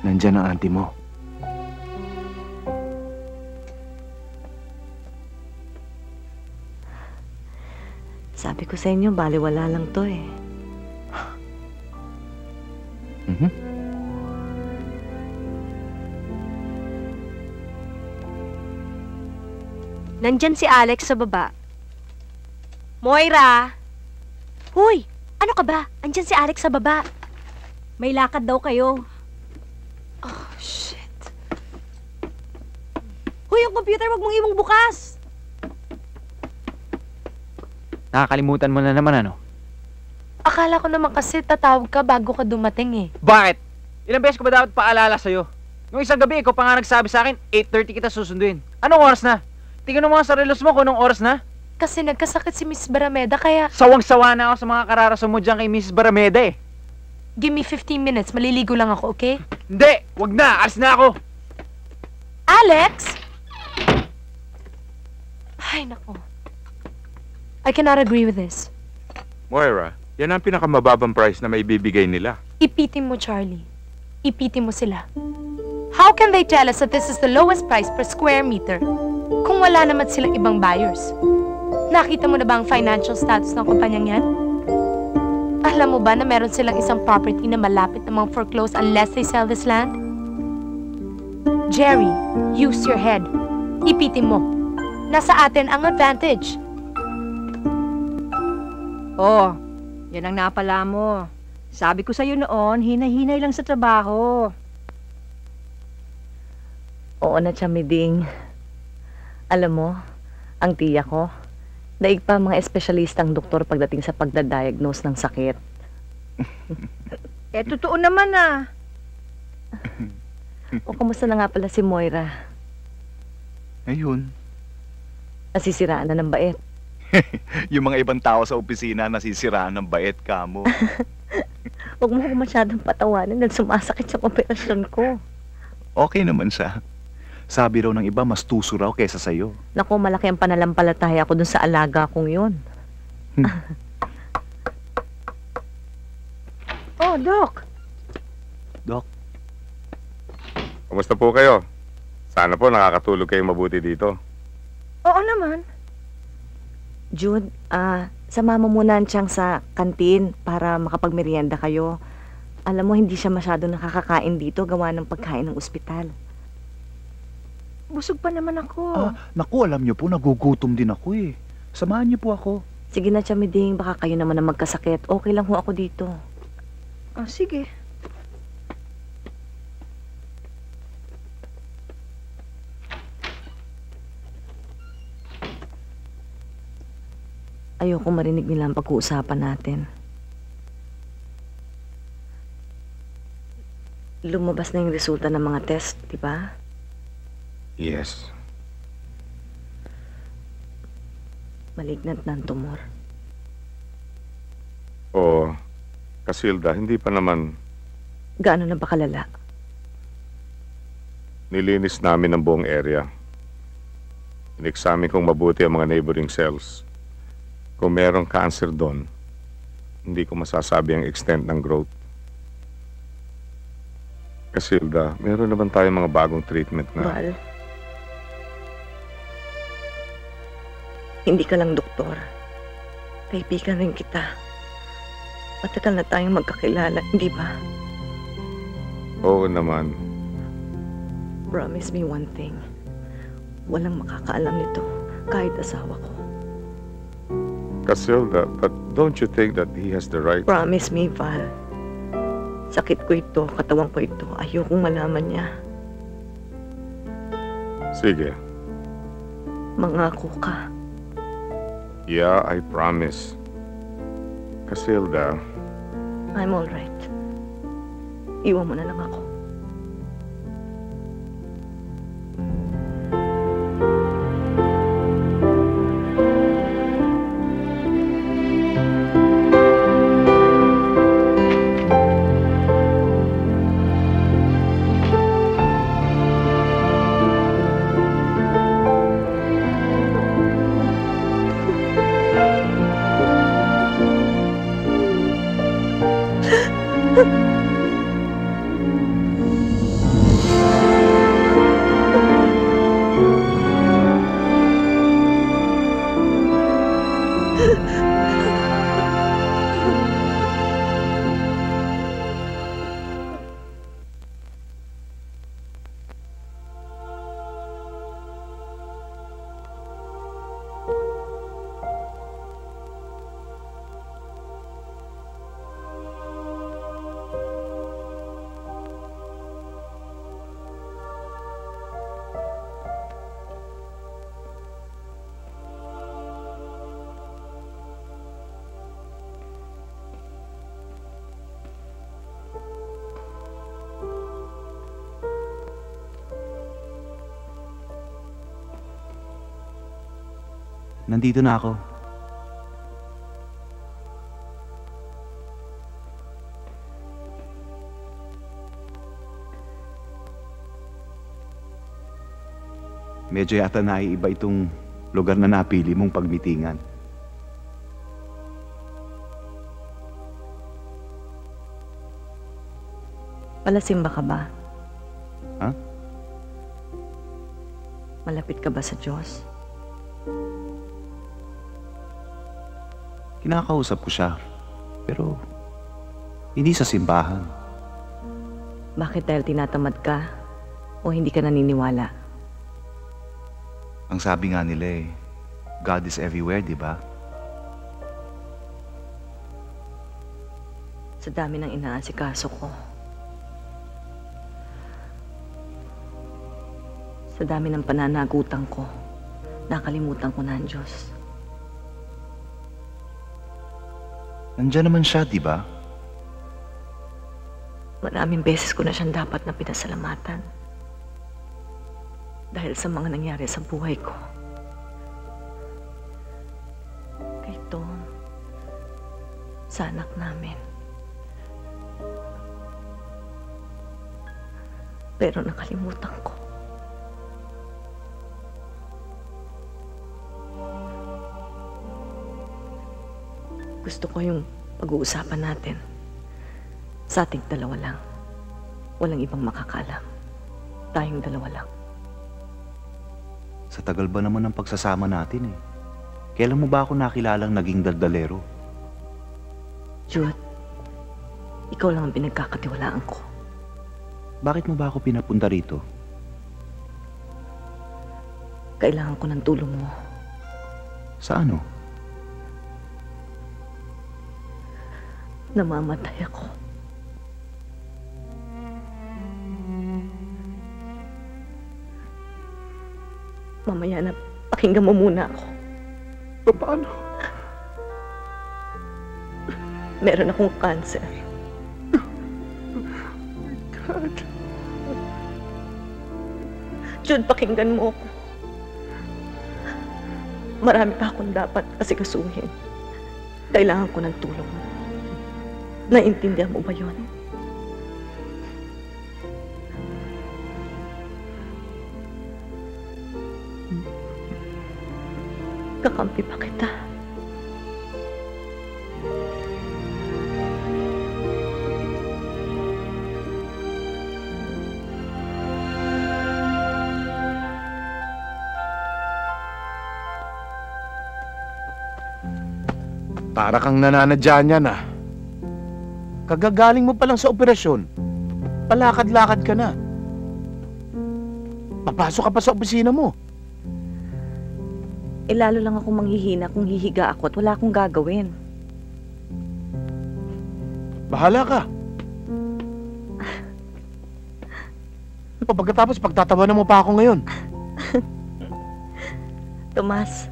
Nandyan ang auntie mo. Sabi ko sa inyo, baliwala lang to eh. Nandyan si Alex sa baba. Moira! Hoy! Ano ka ba? Andyan si Alex sa baba. May lakad daw kayo. Oh, shit. Hoy, yung computer wag mong iwang bukas! Nakakalimutan mo na naman ano? Akala ko naman kasi tatawag ka bago ka dumating eh. Bakit? Ilang beses ko ba dapat paalala sa'yo? Nung isang gabi, ikaw pa nga nagsabi sa akin, 8:30 kita susunduin. Anong oras na? Tingnan mo mga sa relos mo kung anong oras na. Kasi nagkasakit si Miss Barameda kaya... Sawang-sawa na ako sa mga kararason mo dyan kay Mrs. Barameda eh. Give me 15 minutes, maliligo lang ako, okay? Hindi! Wag na! Alis na ako! Alex! Ay, nako. I cannot agree with this. Moira, yan ang pinakamababang price na may bibigay nila. Ipitin mo, Charlie. Ipitin mo sila. How can they tell us that this is the lowest price per square meter kung wala naman silang ibang buyers? Nakita mo na ba ang financial status ng kumpanyang yan? Alam mo ba na meron silang isang property na malapit namang foreclose unless they sell this land? Jerry, use your head. Ipitin mo. Nasa atin ang advantage. Oh, yan ang napala mo. Sabi ko sa'yo noon, hinay-hinay lang sa trabaho. Oo na, Chamiding. Alam mo, ang tiya ko, daig pa mga espesyalistang doktor pagdating sa pagdadiagnose ng sakit. Totoo naman ah. O, kamusta na nga pala si Moira? Ayun. Nasisiraan na ng bait. Yung mga ibang tao sa opisina nasisiraan ng bait ka mo. Huwag mo ko masyadong patawanan dahil sumasakit sa operasyon ko. Okay naman siya. Sabi raw ng iba, mas tuso raw kaysa sa'yo. Naku, malaki ang panalampalataya ko dun sa alaga kong yun. Oh, Doc. Doc. Kumusta po kayo? Sana po nakakatulog kayong mabuti dito. Oo naman. Jude, sama mo muna siyang sa kantin para makapagmerienda kayo. Alam mo, hindi siya masyadong nakakakain dito gawa ng pagkain ng ospital. Busog pa naman ako. Naku, alam niyo po, nagugutom din ako eh. Samahan niyo po ako. Sige na, Chamiding, baka kayo naman na magkasakit. Okay lang ho ako dito. Sige. Ayoko marinig nila ang pag-uusapan natin. Lumabas na yung resulta ng mga test, di ba? Yes. Malignant na ang tumor. Oo. Casilda, hindi pa naman. Gaano na ba kalala? Nilinis namin ang buong area. In-examine kong mabuti ang mga neighboring cells. Kung merong cancer doon, hindi ko masasabi ang extent ng growth. Casilda, meron naman tayong mga bagong treatment na... Val, hindi ka lang doktor. Kaibigan rin kita. Matagal na tayong magkakilala, hindi ba? Oo naman. Promise me one thing. Walang makakaalam nito, kahit asawa ko. Casilda, but don't you think that he has the right... Promise me, Val. Sakit ko ito, katawan ko ito. Ayokong malaman niya. Sige. Mangako ka. Yeah, I promise. Casilda. I'm all right. Iwan mo na lang ako. Nandito na ako. Medyo yata naiiba itong lugar na napili mong pagmitingan. Palasimba ka ba? Ha? Malapit ka ba sa Diyos? Kinakausap ko siya, pero hindi sa simbahan. Bakit dahil tinatamad ka o hindi ka naniniwala? Ang sabi nga nila God is everywhere, di ba? Sa dami ng inaasikaso ko, sa dami ng pananagutan ko, nakalimutan ko na ang Diyos. Nandiyan naman siya, di ba? Maraming beses ko na siyang dapat na pinasalamatan. Dahil sa mga nangyari sa buhay ko. Kay Tom, sa anak namin. Pero nakalimutan ko. Gusto ko yung pag-uusapan natin sa ating dalawa lang. Walang ibang makakaalam. Tayong dalawa lang. Sa tagal ba naman ng pagsasama natin Kailan mo ba ako nakilalang naging daldalero? Jude, ikaw lang ang pinagkakatiwalaan ko. Bakit mo ba ako pinapunta rito? Kailangan ko ng tulong mo. Sa ano? Namamatay ako. Mamaya na, pakinggan mo muna ako. Paano? Meron akong cancer. God. Jude, pakinggan mo ako. Marami pa akong dapat asikasuhin. Kailangan ko ng tulong mo. Naintindihan mo ba yun? Kakampi pa kita. Para kang nananadya niyan Kagagaling mo pa lang sa operasyon. Palakad-lakad ka na. Papasok ka pa sa opisina mo. Lalo lang akong manghihina kung hihiga ako at wala akong gagawin. Bahala ka. Pagkatapos, pagtatawanan mo pa ako ngayon. Tomas,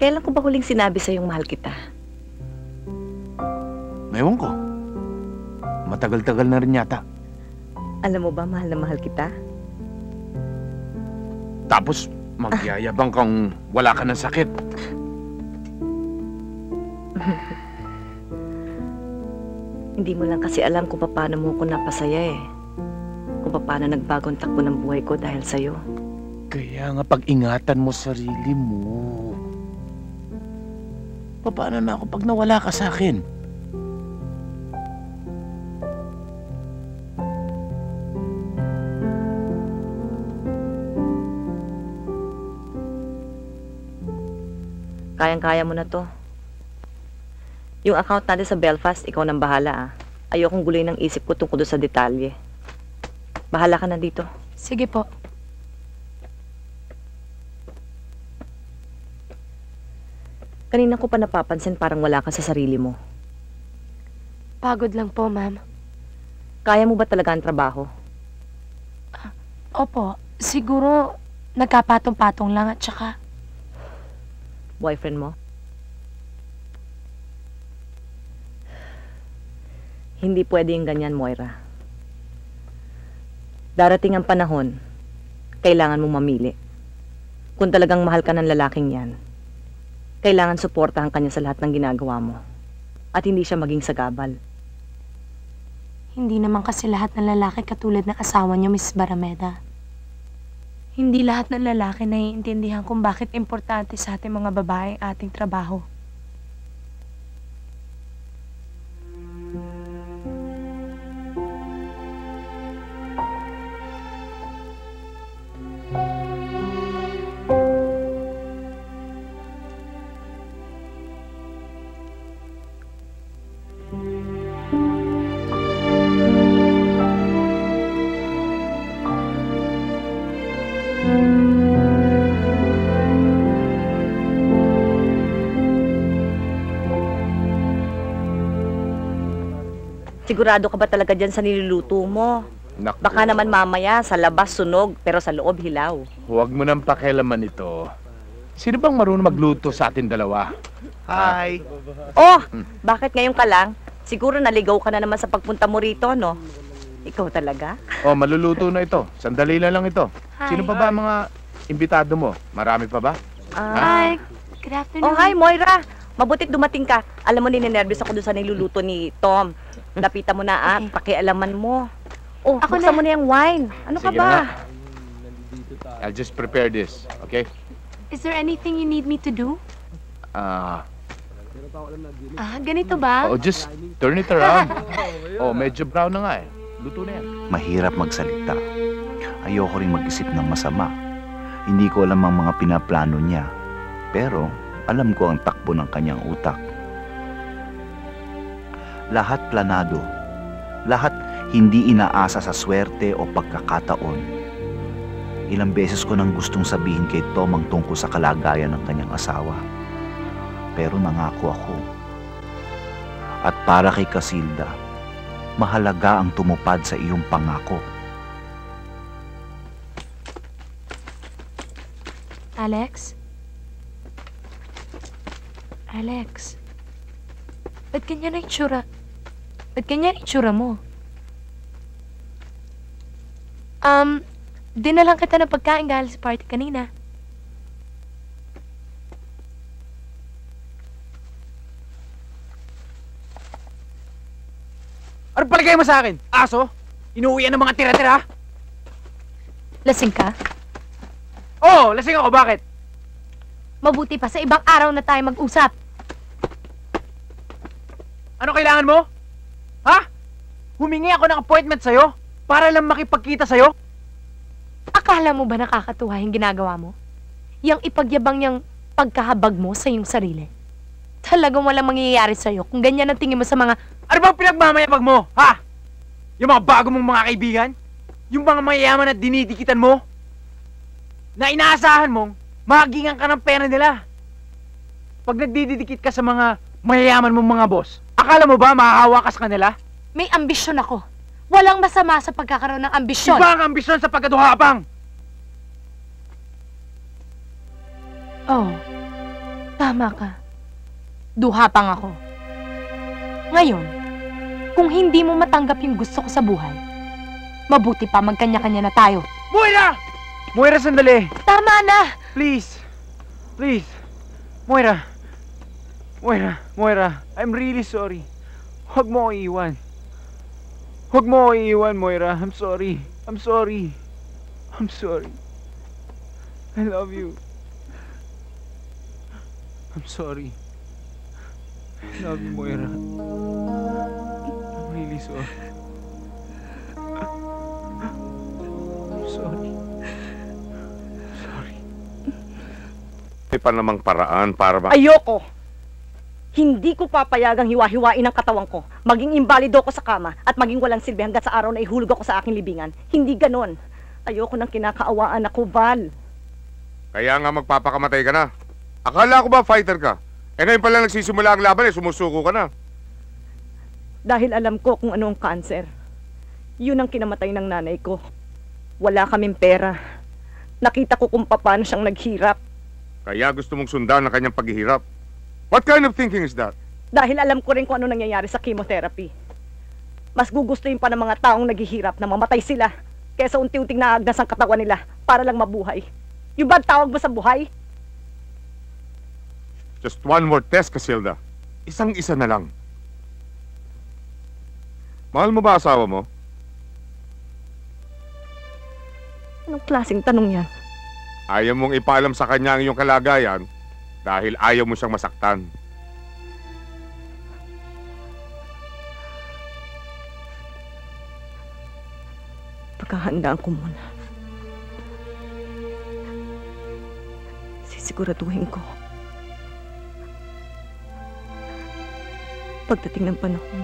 kailan ko ba huling sinabi sa'yong mahal kita? Ewan ko. Matagal-tagal na rin yata. Alam mo ba, mahal na mahal kita? Tapos, magyayabang kang wala ka ng sakit. Hindi mo lang kasi alam kung paano mo ko napasaya Kung paano nagbagong takbo ng buhay ko dahil sa'yo. Kaya nga pag-ingatan mo sarili mo. Paano na ako pag nawala ka sa akin? Kayang-kaya mo na to. Yung account natin sa Belfast, ikaw nang bahala Ayokong guloy ng isip ko tungkol sa detalye. Bahala ka na dito. Sige po. Kanina ko pa napapansin parang wala ka sa sarili mo. Pagod lang po, ma'am. Kaya mo ba talaga ang trabaho? Opo. Siguro nagkapatong-patong lang at saka... Boyfriend mo? Hindi pwede yung ganyan, Moira. Darating ang panahon, kailangan mong mamili. Kung talagang mahal ka ng lalaking yan, kailangan suportahan kanya sa lahat ng ginagawa mo. At hindi siya maging sagabal. Hindi naman kasi lahat ng lalaki katulad ng asawa niyo, Mrs. Barameda. Hindi lahat ng lalaki naiintindihan kung bakit importante sa ating mga babae ang ating trabaho. Sigurado ka ba talaga dyan sa niluluto mo? Naku. Baka naman mamaya sa labas sunog, pero sa loob hilaw. Huwag mo nang pakialaman ito. Sino bang marunong magluto sa atin dalawa? Hi! Oh! Bakit ngayon ka lang? Siguro naligaw ka na naman sa pagpunta mo rito, no? Ikaw talaga? Oh, maluluto na ito. Sandali na lang ito. Hi. Sino pa ba ang mga imbitado mo? Marami pa ba? Hi! Good afternoon. Oh, hi, Moira! Mabutit dumating ka. Alam mo, ninenervyos ako doon sa niluluto ni Tom. Lapitan mo na at pakialaman mo. Oh, Ako buksan na. mo na yung wine. Ano ka Sige ba? na. I'll just prepare this, okay? Is there anything you need me to do? Ganito ba? Oh, just turn it around. Oh, medyo brown na nga eh. Luto na yan. Mahirap magsalita. Ayoko rin mag-isip ng masama. Hindi ko alam ang mga pinaplano niya. Pero alam ko ang takbo ng kanyang utak. Lahat planado. Lahat hindi inaasa sa swerte o pagkakataon. Ilang beses ko nang gustong sabihin kay Tom ang tungkol sa kalagayan ng kanyang asawa. Pero nangako ako. At para kay Casilda, mahalaga ang tumupad sa iyong pangako. Alex? Alex? Ba't ganyan ang itsura? Ba't ganyan ang itsura mo? Dinalang kita ng pagkain galing sa party kanina. Ano palagay mo sa akin? Aso? Inuuwian ng mga tira-tira? Lasing ka? Oo, lasing ako. Bakit? Mabuti pa sa ibang araw na tayo mag-usap. Ano kailangan mo? Ha? Humingi ako ng appointment sa'yo para lang makipagkita sa'yo? Akala mo ba nakakatuwa yung ginagawa mo? Yang ipagyabang niyang pagkahabag mo sa iyong sarili. Talagang walang mangyayari sa'yo kung ganyan ang tingin mo sa mga... Ano bang pinagmamayabag mo? Ha? Yung mga bago mong mga kaibigan? Yung mga mayayaman na dinidikitan mo? Na inaasahan mong magingan ka ng pera nila. Pag nagdidikit ka sa mga mayayaman mong mga boss, akala mo ba mahahawa ka sa kanila? May ambisyon ako. Walang masama sa pagkakaroon ng ambisyon. Iba ang ambisyon sa pagkaduhabang! Oh, tama ka. Duhapang ako. Ngayon, kung hindi mo matanggap yung gusto ko sa buhay, mabuti pa magkanya-kanya na tayo. Moira! Moira, sandali! Tama na! Please! Please! Moira! Moira, I'm really sorry. Huwag mo ako iiwan. Huwag mo ako iiwan, Moira. I'm sorry. I'm sorry. I love you. I'm sorry. I love you, Moira. I'm really sorry. I'm sorry. May pa namang paraan para Ayoko! Hindi ko papayagang hiwa-hiwain ang katawan ko. Maging imbalido ko sa kama at maging walang silbi hanggat sa araw na ihulog ako sa aking libingan. Hindi ganon. Ayoko nang kinakaawaan ako, Val. Kaya nga magpapakamatay ka na. Akala ko ba fighter ka? Eh ngayon pala nagsisimula ang laban sumusuko ka na. Dahil alam ko kung ano ang cancer. Yun ang kinamatay ng nanay ko. Wala kaming pera. Nakita ko kung paano siyang naghirap. Kaya gusto mong sundan ang kanyang paghihirap. What kind of thinking is that? Dahil alam ko rin kung ano nangyayari sa chemotherapy. Mas gugustuhin pa ng mga taong naghihirap na mamatay sila kaysa unti-unting naagnas ang katawan nila para lang mabuhay. Yung ba ang tawag mo sa buhay? Just one more test, Casilda. Isang-isa na lang. Mahal mo ba asawa mo? Anong klaseng tanong yan? Ayaw mong ipaalam sa kanya ang iyong kalagayan dahil ayaw mo siyang masaktan. Pagkahandaan ko muna. Sisiguraduhin ko. Pagdating ng panahon,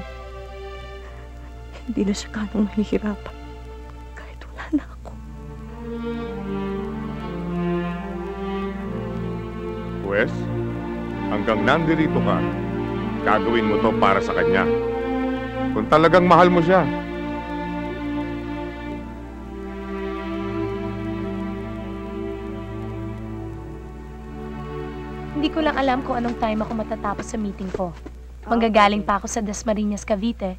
hindi na siya ganong mahihirapan kahit wala na ako. Pwes, hanggang nandirito ka, gagawin mo to para sa kanya. Kung talagang mahal mo siya. Hindi ko lang alam kung anong time ako matatapos sa meeting ko. Manggagaling pa ako sa Dasmariñas, Cavite.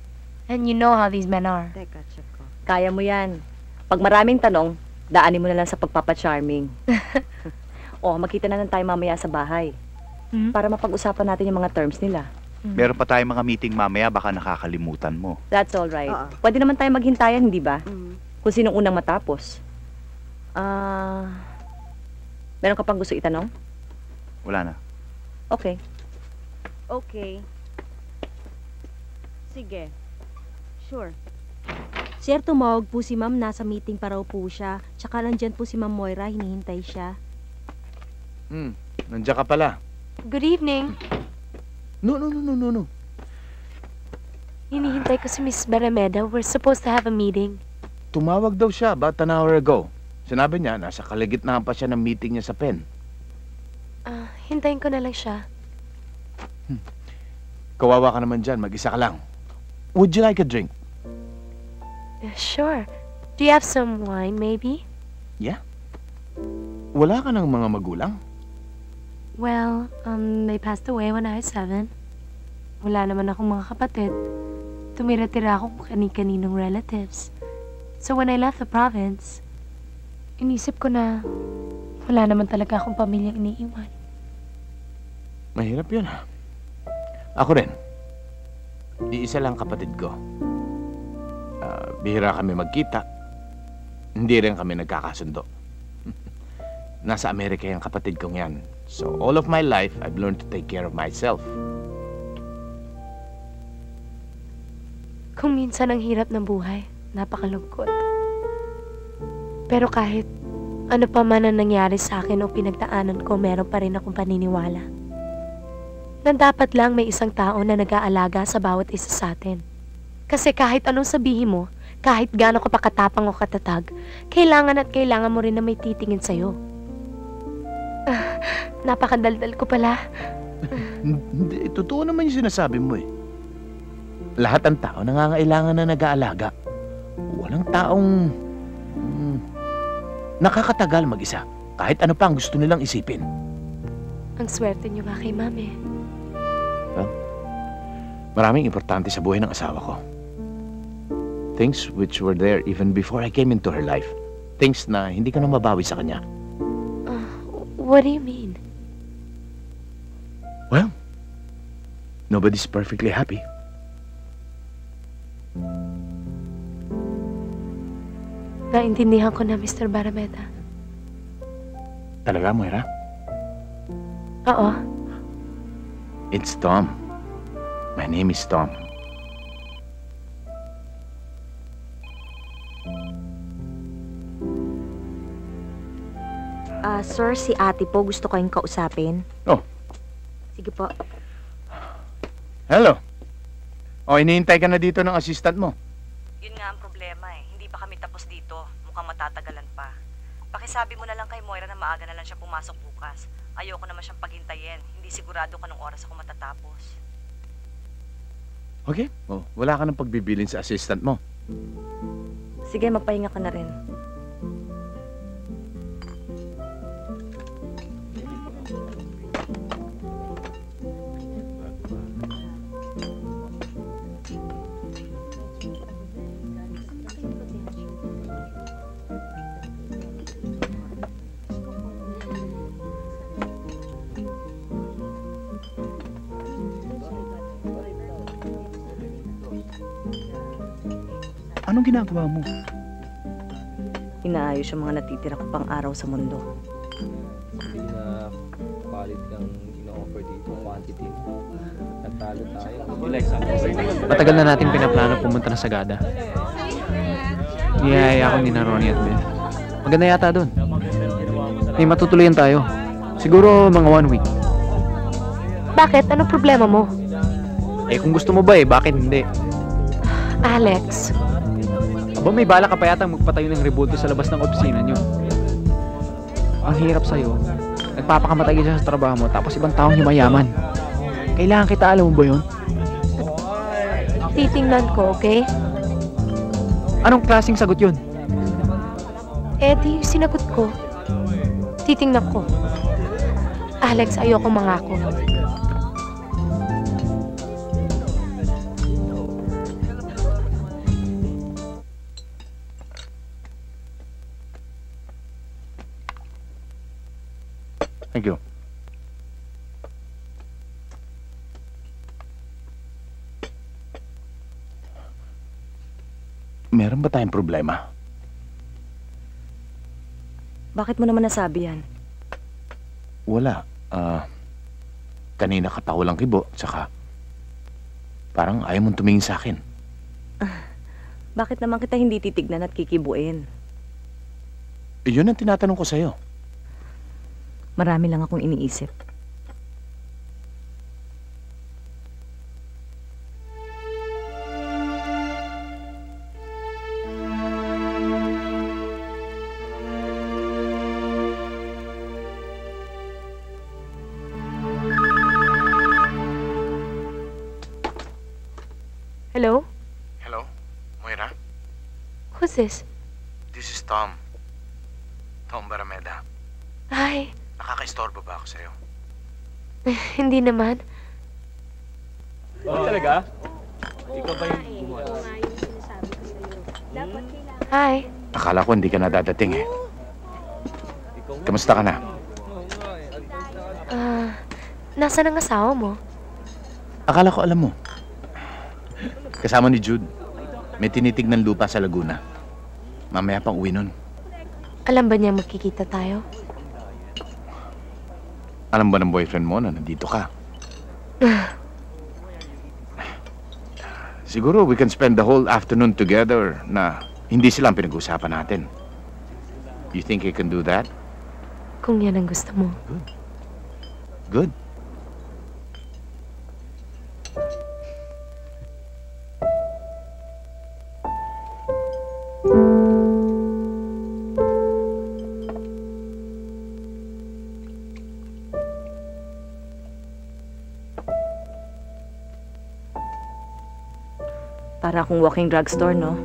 And you know how these men are. Teka, check ko. Kaya mo yan. Pag maraming tanong, daanin mo na lang sa pagpapacharming. O, magkita na lang tayo mamaya sa bahay. Para mapag-usapan natin yung mga terms nila. Meron pa tayong mga meeting mamaya, baka nakakalimutan mo. That's all right. Pwede naman tayo maghintayan, hindi ba? Kung sinong unang matapos. Meron ka pang gusto itanong? Wala na. Okay. Okay. Sige. Sure. Sir, tumawag po si ma'am. Nasa meeting pa raw po siya. Tsaka nandyan po si Ma'am Moira. Hinihintay siya. Nandiyan ka pala. Good evening. No. Hinihintay ko si Miss Barameda. We're supposed to have a meeting. Tumawag daw siya about an hour ago. Sinabi niya, nasa kaligitnaan pa siya ng meeting niya sa pen. Hintayin ko na lang siya. Kawawa ka naman dyan, mag-isa ka lang. Would you like a drink? Sure. Do you have some wine, maybe? Yeah. Wala ka ng mga magulang? Well, they passed away when I was 7. Wala naman akong mga kapatid. Tumira-tira ako kung kani-kaninong relatives. So when I left the province, inisip ko na wala naman talaga akong pamilyang iniiwan. Mahirap yun. Ako rin. Iisa lang kapatid ko. Bihira kami magkita. Hindi rin kami nagkakasundo. Nasa Amerika yung kapatid kong yan. So all of my life, I've learned to take care of myself. Kung minsan ang hirap ng buhay, napakalungkot. Pero kahit ano pa man ang nangyari sa akin o pinagdaanan ko, meron pa rin akong paniniwala. Na dapat lang may isang tao na nag-aalaga sa bawat isa sa atin. Kasi kahit anong sabihin mo, kahit gaano ka pa katapang o katatag, kailangan mo rin na may titingin sa'yo. Napakadaldal ko pala. Hindi, totoo naman yung sinasabi mo eh. Lahat ng tao nangangailangan na nag-aalaga. Walang taong nakakatagal mag-isa. Kahit ano pa ang gusto nilang isipin. Ang swerte niyo nga kay Mami. Well, maraming importante sa buhay ng asawa ko. Things which were there even before I came into her life. Things na hindi ko na mabawi sa kanya. What do you mean? Well, nobody's perfectly happy. Naintindihan ko na, Mr. Barameda. Talaga, Moira? Oo. It's Tom. My name is Tom. Sir, si ate po gusto kayong kausapin. Oh. Sige po. Hello. Hinihintay ka na dito ng assistant mo. Yun nga ang problema eh. Hindi pa kami tapos dito. Mukhang matatagalan pa. Pakisabi mo na lang kay Moira na maaga na lang siya pumasok bukas. Ayoko naman siyang paghintayin. Hindi sigurado kanong oras ako matatapos. Okay. Wala ka ng pagbibilin sa assistant mo. Sige, magpahinga ka na rin. Anong ginagawa mo? Inaayos yung mga natitira ko pang araw sa mundo. Hindi na quality ang ino-offer dito, quantity. Nagtalo tayo. Matagal na natin pinaplano pumunta na Sagada. Niyaya ako ni na Ronnie at Beth. Maganda yata doon. May matutuloyan tayo. Siguro mga 1 week. Bakit? Anong problema mo? Eh kung gusto mo ba bakit hindi? Alex. Aba may bala ka pa yata magpatayo ng rebulto sa labas ng opisina nyo. Ang hirap sa'yo. Nagpapakamatay ka sa trabaho mo tapos ibang taong himayaman. Kailangan kita, alam mo ba yun? Titingnan ko, okay? Anong klaseng sagot yun? Eh di yung sinagot ko. Titingnan ko. Alex, ayoko mangako. Thank you. Meron ba tayong problema? Bakit mo naman nasabi yan? Wala. Kanina ka pa walang kibo, tsaka parang ayaw mong tumingin sa akin. Bakit naman kita hindi titignan at kikibuin? Yun ang tinatanong ko sa'yo. Marami lang akong iniisip. Hello? Hello? Moira? Who's this? This is Tom. Tom Barameda. Hi. Nakaka-istorbo ba ako sa'yo? Hindi naman. Oh, talaga? Ikaw ba yung gumawa? Hi. Akala ko hindi ka nadadating eh. Kamusta ka na? Nasaan ang asawa mo? Akala ko alam mo. Kasama ni Jude. May tinitignan lupa sa Laguna. Mamaya pang uwi nun. Alam ba niya magkikita tayo? Alam ba ng boyfriend mo na nandito ka? Siguro we can spend the whole afternoon together na hindi sila ang pinag-uusapan natin. You think you can do that? Kung yan ang gusto mo. Good. Para akong walking drugstore, no?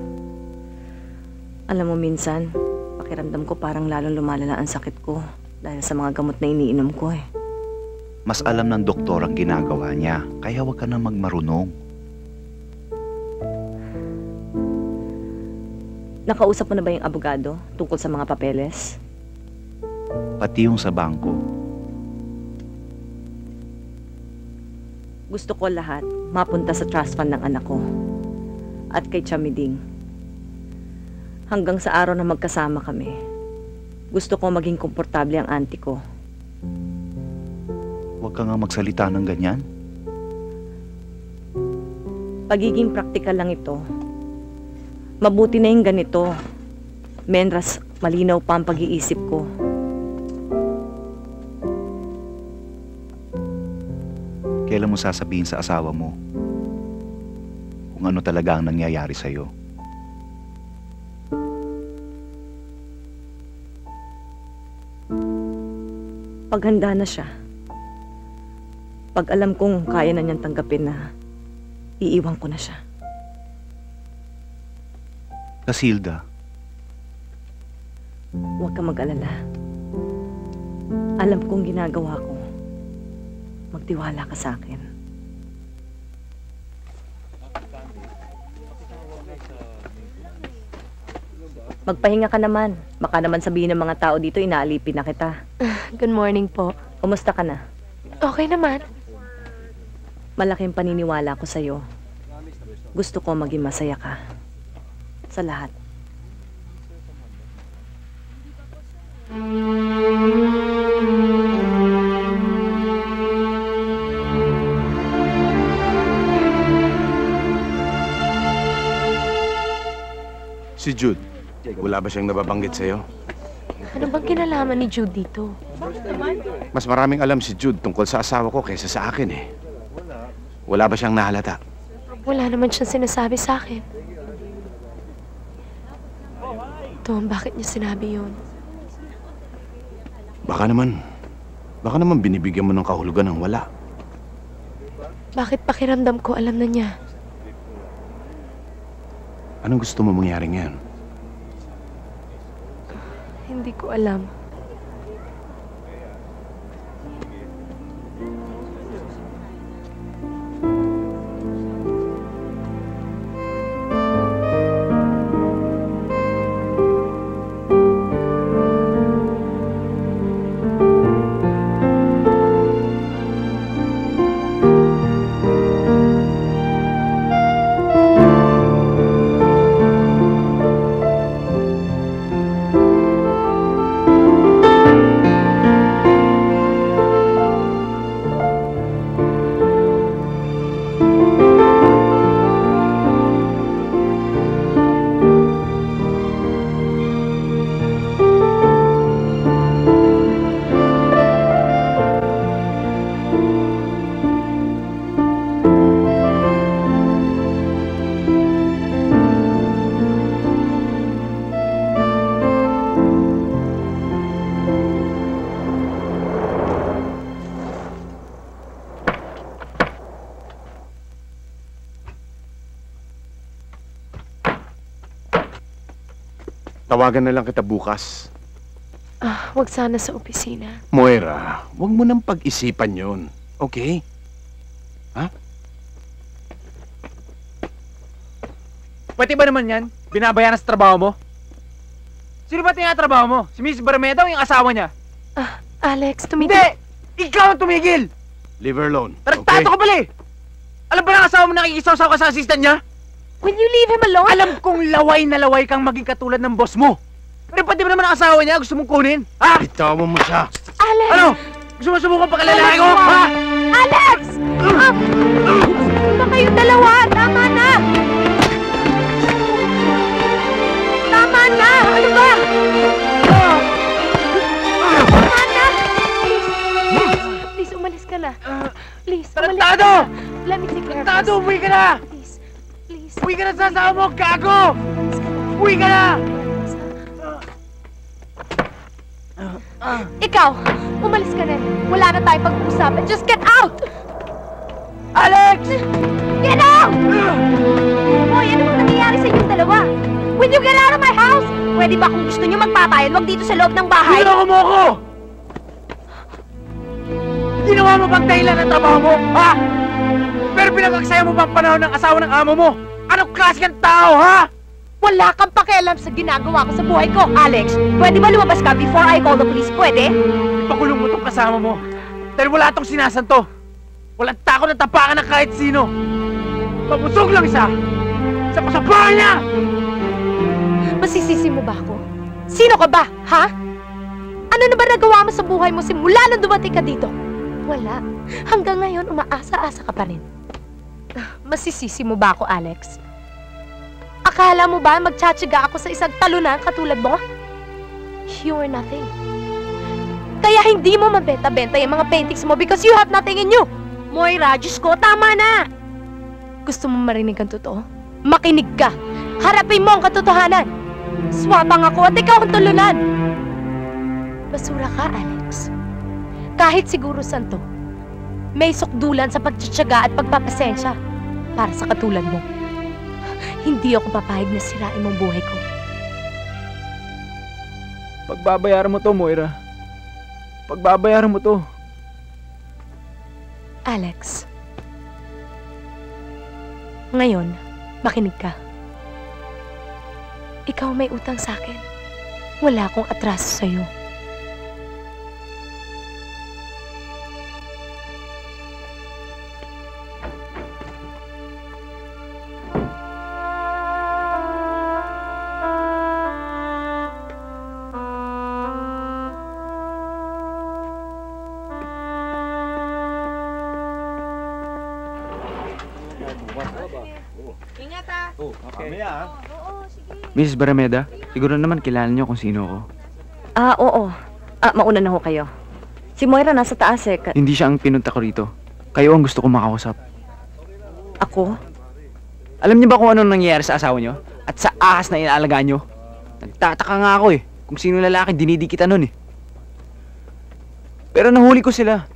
Alam mo, minsan, pakiramdam ko parang lalong lumalala ang sakit ko dahil sa mga gamot na iniinom ko eh. Mas alam ng doktor ang ginagawa niya, kaya huwag ka na magmarunong. Nakausap mo na ba yung abogado tungkol sa mga papeles? Pati yung sa bangko. Gusto ko lahat mapunta sa trust fund ng anak ko at kay Chamiding. Hanggang sa araw na magkasama kami, gusto ko maging komportable ang auntie ko. Huwag ka nga magsalita ng ganyan. Pagiging praktikal lang ito. Mabuti na yung ganito. Menras malinaw pa ang pag-iisip ko. Kailan mo sasabihin sa asawa mo kung ano talaga ang nangyayari sa'yo? Paghanda na siya. Pag alam kong kaya na niyang tanggapin na iiwan ko na siya. Casilda. Huwag ka mag-alala. Alam kong ginagawa ko. Magtiwala ka sa akin. Magpahinga ka naman. Baka naman sabihin ng mga tao dito, inaalipin na kita. Good morning po. Kumusta ka na? Okay naman. Malaking paniniwala ko sa'yo. Gusto ko maging masaya ka. sa lahat. Si Jude, wala ba siyang nababanggit sa'yo? Ano bang kinalaman ni Jude dito? Mas maraming alam si Jude tungkol sa asawa ko kaysa sa akin eh. Wala ba siyang nahalata? Wala naman siyang sinasabi sa akin. Tom, bakit niya sinabi yun? Baka naman binibigyan mo ng kahulugan ng wala. Bakit pakiramdam ko alam na niya? Anong gusto mo mangyari ngayon? Hindi ko alam. Tawagan na lang kita bukas. Wag sana sa opisina. Moira, huwag mo nang pag-isipan yun. Okay? Ha? Pati ba naman yan? Binabayaran sa trabaho mo? Sino ba tinatrabaho mo? Si Miss Barmeda o yung asawa niya? Alex, tumigil. Hindi! Ikaw ang tumigil! Leave her alone. Taraktado ka pala eh! Alam ba ng asawa mo nakikisaw-saw ka sa assistant niya? Will you leave him alone? Alam kong laway na laway kang maging katulad ng boss mo. Pero pati ba naman ang asawa niya gusto mong kunin? Ha? Bitawan mo siya. Alex! Ano? Gusto mo subukan pa kalalaki ko? Ha? Alex! Ba kayong dalawa? Tama na! Tama na! Ano ba? Tama na! Please, umalis ka na. Please, umalis ka Taraktado! na. Let me take care of this. Taraktado, umuwi ka na! Please. Uwi ka na sa asawa mo, gago! Uwi ka na! Ikaw, umalis ka rin. Wala na tayong pag-uusapan. Just get out! Alex! Get out! Boy, ano bang nangyayari sa inyong dalawa? Will you get out of my house? Pwede ba kung gusto niyo magpapayan, wag dito sa loob ng bahay? Niloko mo ako! Ginawa mo bang dahilan ng trabaho mo? Ha? Pero pinag-aksaya mo bang panahon ng asawa ng amo mo? Anong klase kang tao, ha? Wala kang pakialam sa ginagawa ko sa buhay ko, Alex. Pwede ba lumabas ka before I call the police? Pwede? Ipakulong mo tong kasama mo. Dahil wala tong sinasanto. Walang takot na tapakan ng kahit sino. Mabusog lang isa. Sa pasabahan niya! Masisisi mo ba ako? Sino ka ba, ha? Ano na ba nagawa mo sa buhay mo simula nang dumating ka dito? Wala. Hanggang ngayon, umaasa-asa ka pa rin. Masisisi mo ba ako, Alex? Akala mo ba magtsatsaga ako sa isang talunan katulad mo? You are nothing. Kaya hindi mo mabenta-benta yung mga paintings mo because you have nothing in you. Moira, Diyos ko, tama na! Gusto mo marinig ang totoo? Makinig ka! Harapin mo ang katotohanan! Swapang ako at ikaw ang tulunan! Basura ka, Alex. Kahit siguro santo, may sukdulan sa pagtsatsaga at pagpapasensya para sa katulad mo. Hindi ako papayag na sirain mong buhay ko. Pagbabayaran mo to, Moira. Pagbabayaran mo to. Alex. Ngayon, makinig ka. Ikaw may utang sa akin. Wala akong atraso sa'yo. Ingat ha. Oh, okay. Mamaya Mrs. Barameda, siguro naman kilala niyo kung sino ako. Oo. Mauna na ho kayo. Si Moira nasa taas eh. Hindi siya ang pinunta ko rito. Kayo ang gusto kong makausap. Ako? Alam niyo ba kung anong nangyayari sa asawa niyo? At sa ahas na inaalagaan niyo? Nagtataka nga ako eh. Kung sino lalaki dinidikitan nun eh. Pero nahuli ko sila.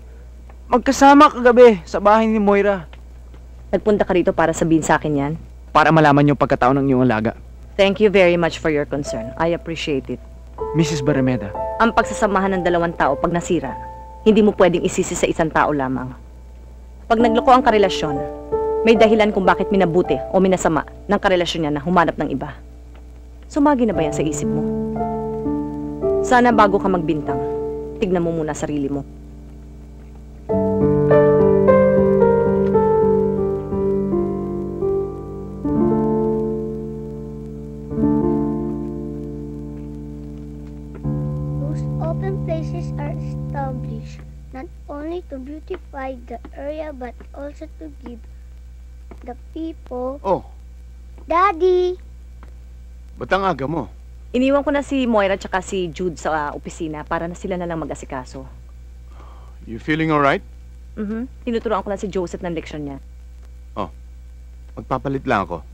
Magkasama kagabi sa bahay ni Moira. Nagpunta ka rito para sabihin sa akin yan? Para malaman yung pagkatao ng iyong alaga. Thank you very much for your concern. I appreciate it. Mrs. Barameda. Ang pagsasamahan ng dalawang tao pag nasira, hindi mo pwedeng isisi sa isang tao lamang. Pag nagloko ang karelasyon, may dahilan kung bakit minabuti o minasama ng karelasyon niya na humanap ng iba. Sumagi na ba yan sa isip mo? Sana bago ka magbintang, tignan mo muna sarili mo. Open places are established not only to beautify the area but also to give the people... Oh, Daddy! ba't ang aga mo? Iniwan ko na si Moira tsaka si Jude sa opisina para na sila na lang mag-asikaso. You feeling alright? Tinuturoan ko na si Joseph ng leksyon niya. Oh, magpapalit lang ako.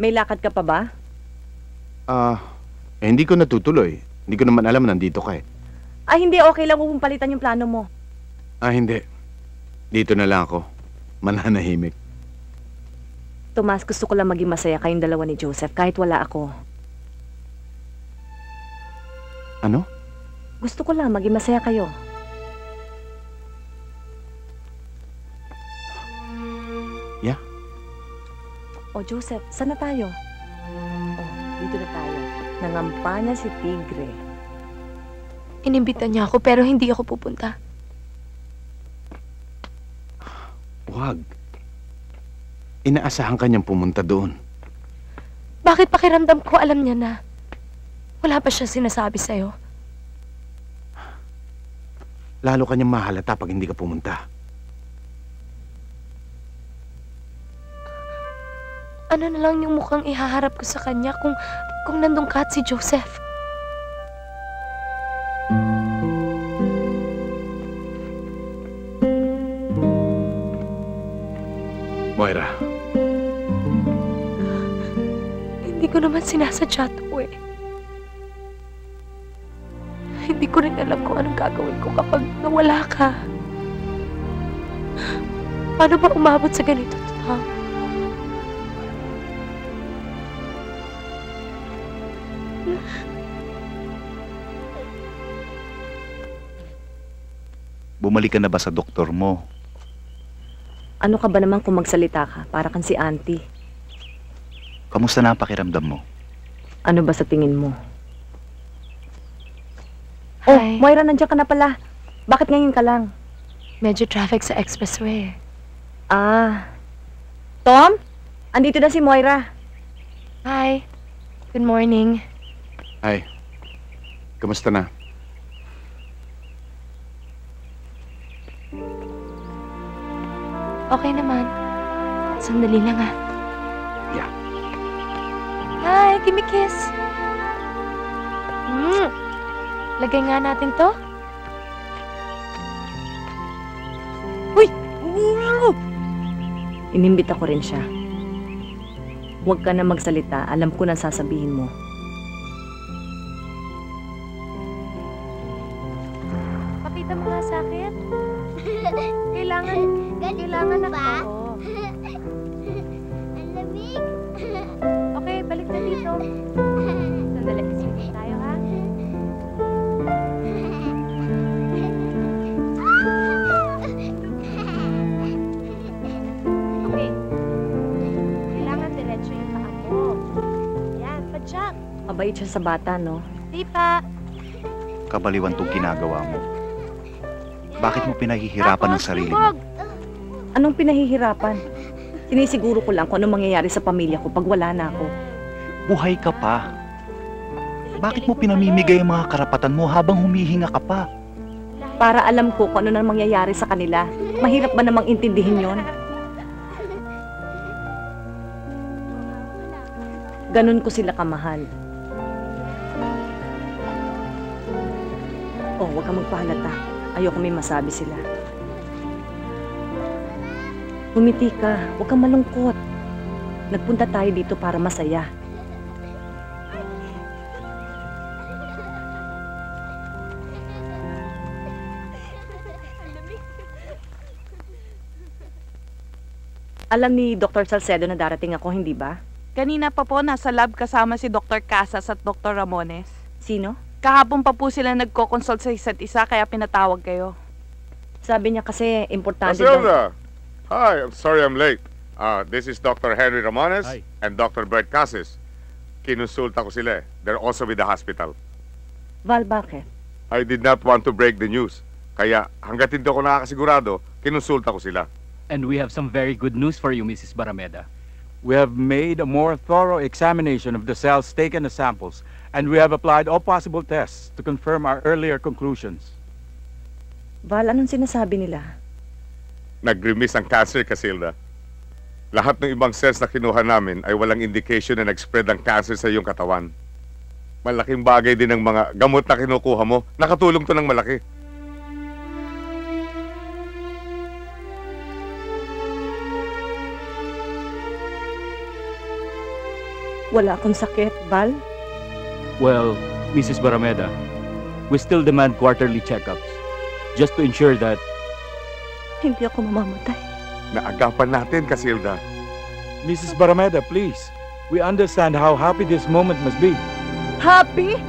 May lakad ka pa ba? Hindi ko natutuloy. Hindi ko naman alam nandito ka eh. Hindi. Okay lang kung palitan yung plano mo. Hindi. Dito na lang ako. Mananahimik. Tomas, gusto ko lang maging masaya kayong dalawa ni Joseph kahit wala ako. Ano? Gusto ko lang maging masaya kayo. Yeah? Joseph, saan na tayo? Dito na tayo. Nangampanya si Tigre. Inimbita niya ako pero hindi ako pupunta. Huwag. Inaasahan ka niyang pumunta doon. Bakit pakiramdam ko alam niya na? Wala pa siya sinasabi sa'yo. Lalo ka niyang mahalata pag hindi ka pumunta. Ano na lang yung mukhang ihaharap ko sa kanya kung nandun ka at si Joseph? Moira. Hindi ko naman sinasadya to eh. Hindi ko rin alam kung anong gagawin ko kapag nawala ka. Paano ba umabot sa ganito, Tom? Bumalik ka na ba sa doktor mo? Ano ka ba naman kung magsalita ka? Para kang si Auntie. Kamusta na ang pakiramdam mo? Ano ba sa tingin mo? Hi. Moira, nandiyan ka na pala. Bakit ngayon ka lang? Medyo traffic sa expressway. Tom? Andito na si Moira. Hi. Good morning. Hi. Kamusta na? Okay naman. Sandali lang ah. Yeah. Hi, give me a kiss. Lagay nga natin to. Uy! Inimbita ko rin siya. Huwag ka na magsalita. Alam ko na sasabihin mo. Pakita mo nga sa akin. Kailangan na ba? Oo. Ang lamig. Okay, balik na dito. Sandali, sige tayo ha. Okay. Kailangan diretso yung paa mo. Yan, padyak. Mabait siya sa bata, no? Di pa. Kabaliwan tong ginagawa mo. Bakit mo pinahihirapan ang sarili mo? Anong pinahihirapan? Sinisiguro ko lang kung anong mangyayari sa pamilya ko pag wala na ako. Buhay ka pa. Bakit mo pinamimigay ang mga karapatan mo habang humihinga ka pa? Para alam ko kung ano nang mangyayari sa kanila. Mahirap ba namang intindihin yon? Ganun ko sila kamahal. Oh, huwag kang magpahalata. Ayoko may masabi sila. Humiti ka. Huwag kang malungkot. Nagpunta tayo dito para masaya. Alam ni Dr. Salcedo na darating ako, hindi ba? Kanina pa po, nasa lab kasama si Dr. Casas at Dr. Ramones. Sino? Kahapon pa po sila nagko-consult sa isa't isa, kaya pinatawag kayo. Sabi niya kasi importante Casilda! Hi, I'm sorry I'm late. This is Dr. Henry Ramones and Dr. Bert Casas. Kinonsulta ko sila. They're also with the hospital. Val, bakit? I did not want to break the news. Kaya hanggat hindi ako nakakasigurado, kinonsulta ko sila. And we have some very good news for you, Mrs. Barameda. We have made a more thorough examination of the cells taken as samples, and we have applied all possible tests to confirm our earlier conclusions. Val, anong sinasabi nila? Nag-remiss ang cancer, Casilda. Lahat ng ibang cells na kinuha namin ay walang indication na nag-spread ang cancer sa iyong katawan. Malaking bagay din ang mga gamot na kinukuha mo. Nakatulong to ng malaki. Wala akong sakit, Val. Well, Mrs. Barameda, we still demand quarterly checkups just to ensure that hindi ako mamamatay. Naagapan natin, Casilda. Mrs. Barameda, please. We understand how happy this moment must be. Happy?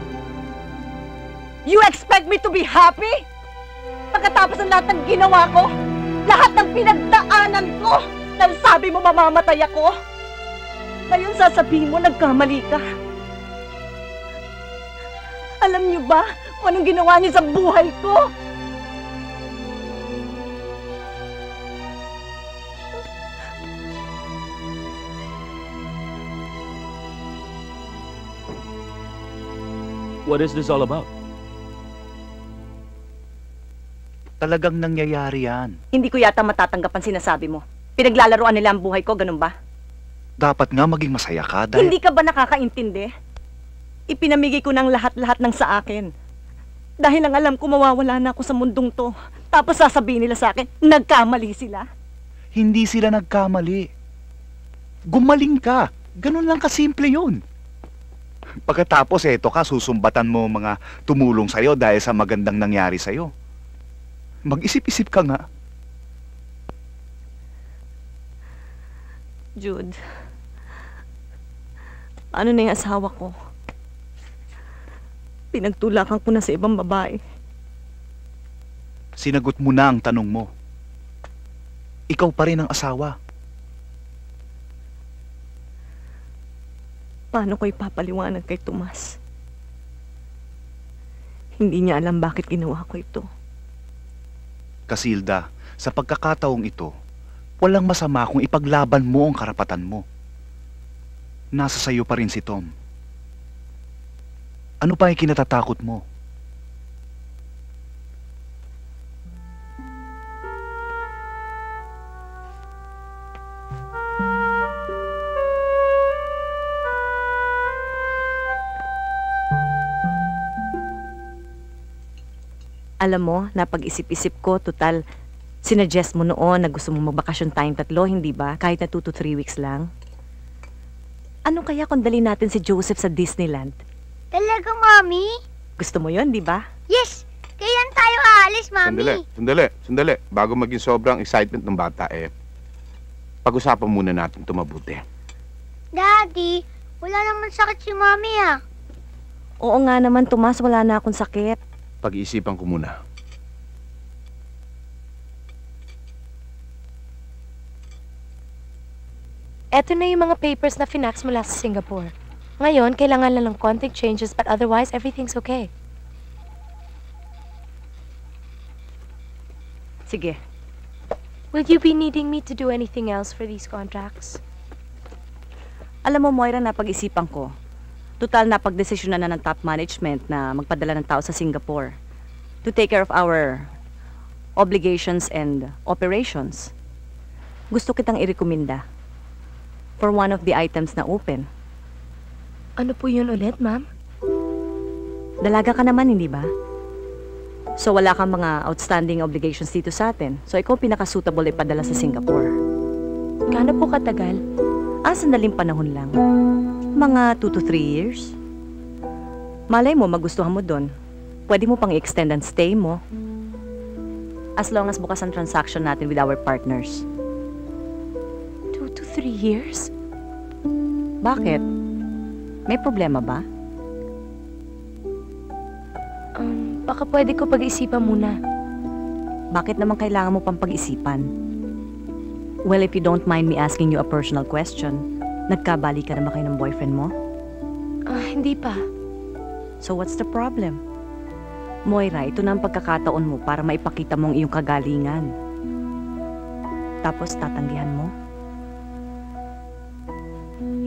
You expect me to be happy? Pagkatapos ng lahat ng ginawa ko, lahat ng pinagdaanan ko, dahil sabi mo mamamatay ako, ngayon sasabihin mo nagkamali ka. Alam niyo ba kung anong ginawa niyo sa buhay ko? what is this all about? Talagang nangyayari yan. Hindi ko yata matatanggap ang sinasabi mo. Pinaglalaroan nila ang buhay ko, ganun ba? Dapat nga maging masaya ka dahil... Hindi ka ba nakakaintindi? Ipinamigay ko ng lahat-lahat ng sa akin. Dahil lang alam ko mawawala na ako sa mundong to. Tapos sasabihin nila sa akin, nagkamali sila. Hindi sila nagkamali. Gumaling ka. Ganun lang kasimple yun. Pagkatapos eto ka, susumbatan mo mga tumulong sa'yo dahil sa magandang nangyari sa'yo. Mag-isip-isip ka nga. Jude, ano na yung asawa ko? Pinagtulakan ko na sa ibang babae. Sinagot mo na ang tanong mo. Ikaw pa rin ang asawa. Paano ko ipapaliwanag kay Tomas? Hindi niya alam bakit ginawa ko ito. Casilda, sa pagkakataong ito, walang masama kung ipaglaban mo ang karapatan mo. Nasa sayo pa rin si Tom. Ano pa ang kinatatakot mo? Alam mo, napag-isip-isip ko, total, sinuggest mo noon na gusto mong magbakasyon tayong tatlo, hindi ba? Kahit na 2 to 3 weeks lang. Ano kaya kung dali natin si Joseph sa Disneyland? Talaga, Mami? Gusto mo yon, di ba? Yes! Kailan tayo aalis, Mami? Sandali. Bago maging sobrang excitement ng bata, pag-usapan muna natin ito mabuti. Daddy, wala naman sakit si Mami, ah. Oo nga naman, Tomas, wala na akong sakit. Pag-iisipan ko muna. Eto na yung mga papers na finax mula sa Singapore. Ngayon, kailangan lang ng konting changes but otherwise, everything's okay. Sige. Will you be needing me to do anything else for these contracts? Alam mo, Moira, napag-isipan ko. Total, napag-desisyon na ng top management na magpadala ng tao sa Singapore to take care of our obligations and operations. Gusto kitang irekomenda for one of the items na open. Ano po yun ulit, ma'am? Dalaga ka naman, hindi ba? So wala kang mga outstanding obligations dito sa atin. So ikaw pinaka-suitable ipadala sa Singapore. Gaano po katagal? Sandaling panahon lang. Mga 2 to 3 years. Malay mo, magustuhan mo doon. Pwede mo pang i-extend ang stay mo. As long as bukas ang transaction natin with our partners. 2 to 3 years? Bakit? May problema ba? Baka pwede ko pag-isipan muna. Bakit naman kailangan mo pang pag-isipan? Well, if you don't mind me asking you a personal question, nagkabali ka na ba kayo ng boyfriend mo? Hindi pa. So what's the problem? Moira, ito na ang pagkakataon mo para maipakita mo ang iyong kagalingan. Tapos tatanggihan mo?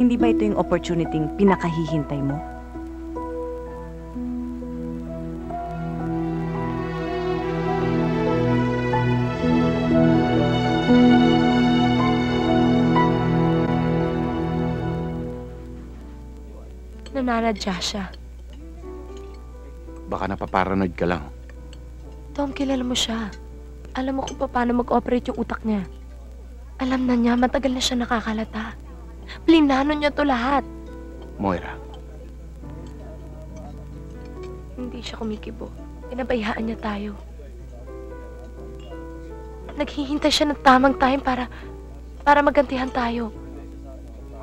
Hindi ba ito yung opportunity pinakahihintay mo? Nananadya siya. Baka napaparanoid ka lang. Tom, kilala mo siya. Alam mo kung paano mag-operate yung utak niya. Alam na niya, matagal na siya nakakalata. Plinano niya to lahat. Moira. Hindi siya kumikibo. Pinabayaan niya tayo. Naghihintay siya ng tamang time para magantihan tayo.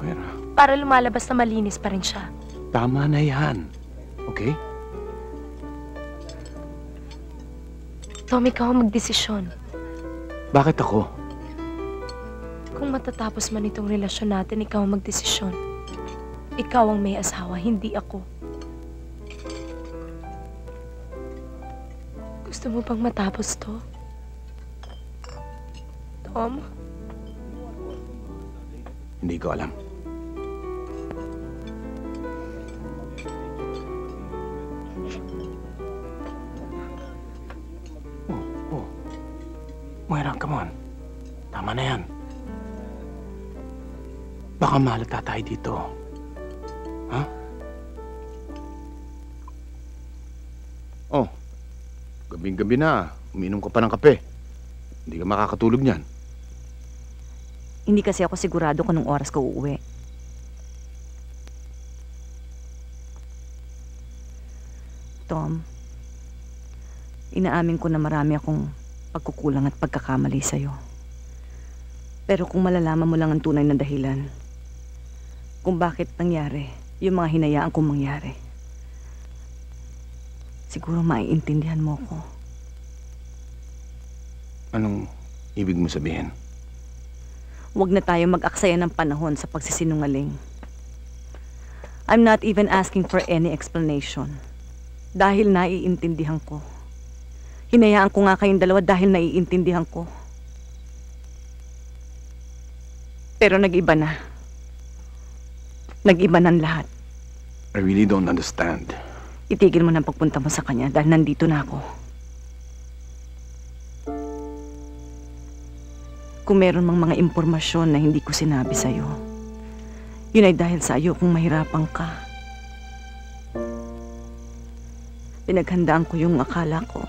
Moira. Para lumalabas na malinis pa rin siya. Tama na yan. Okay? Tom, ikaw ang magdesisyon. Bakit ako? Kung matatapos man itong relasyon natin, ikaw ang magdesisyon. Ikaw ang may asawa, hindi ako. Gusto mo bang matapos to? Tom? Hindi ko alam. Moira, come on. Tama na yan. Baka malata tayo dito. Ha? Oh, gabing-gabi na. Uminom ka pa ng kape. Hindi ka makakatulog niyan. Hindi kasi ako sigurado kung anong oras ko uuwi. Tom, inaamin ko na marami akong pagkukulang at pagkakamali sa'yo. Pero kung malalaman mo lang ang tunay na dahilan, kung bakit nangyari yung mga hinayaan kong mangyari, siguro maiintindihan mo ko. Anong ibig mo sabihin? Huwag na tayo mag-aksaya ng panahon sa pagsisinungaling. I'm not even asking for any explanation. Dahil naiintindihan ko. Hinayaan ko nga kayong dalawa dahil naiintindihan ko. Pero nag-iba na. Nag-iba ng lahat. I really don't understand. Itigil mo na pagpunta mo sa kanya dahil nandito na ako. Kung meron mang mga impormasyon na hindi ko sinabi sa'yo, yun ay dahil sa iyo kung mahirapan ka. Pinaghandaan ko yung akala ko.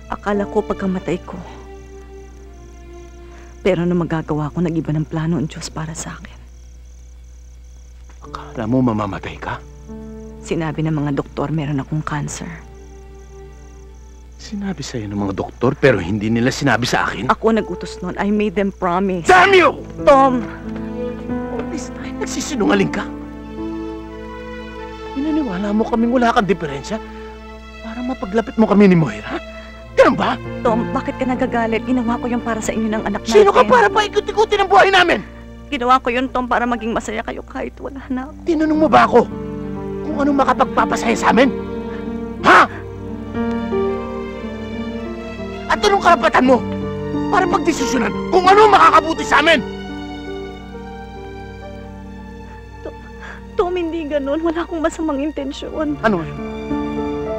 Akala ko pagkamatay ko. Pero ano magagawa ko, nag-iba ng plano ang Diyos para sa akin. Akala mo mamamatay ka? Sinabi ng mga doktor meron akong cancer. Sinabi sa'yo ng mga doktor pero hindi nila sinabi sa akin? Ako nag-utos nun. I made them promise. Damn you! Tom! All this time, nagsisinungaling ka? Pinaniwala mo kaming wala kang diferensya para mapaglapit mo kami ni Moira? Ganun ba? Tom, bakit ka nagagalit? Ginawa ko yun para sa inyo ng anak natin. Sino ka para pa ikot-ikutin ang buhay namin? Ginawa ko yun, Tom, para maging masaya kayo kahit wala na ako. Tinanong mo ba ako kung anong makapagpapasaya sa amin? Ha? At anong karapatan mo para pagdesisyonan kung ano makakabuti sa amin? Tom, hindi ganun. Wala akong masamang intensyon. Ano ngayon?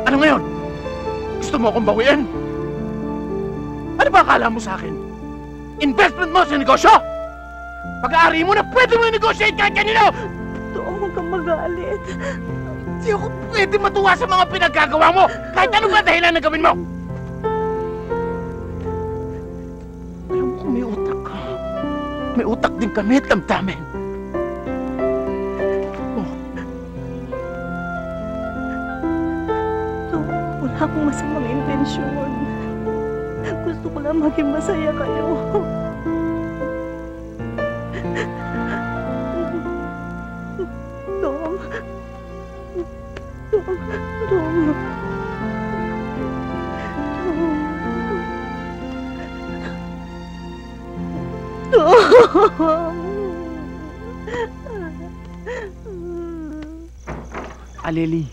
Ano ngayon? Gusto mo akong bawiin? Ano ba akala mo sa akin? Investment mo sa negosyo? Pag-aari mo na pwede mo i-negotiate kahit kanino! Dong, huwag kang magalit. Di ako pwede matuwa sa mga pinagkagawa mo! Kahit ano ba dahilan na gawin mo! Alam ko may utak ka. May utak din kami at damdamin. Dong, wala akong masamang intensyon. Gusto ko lang maging masaya kayo. Dong. Dong. Dong. Aleli.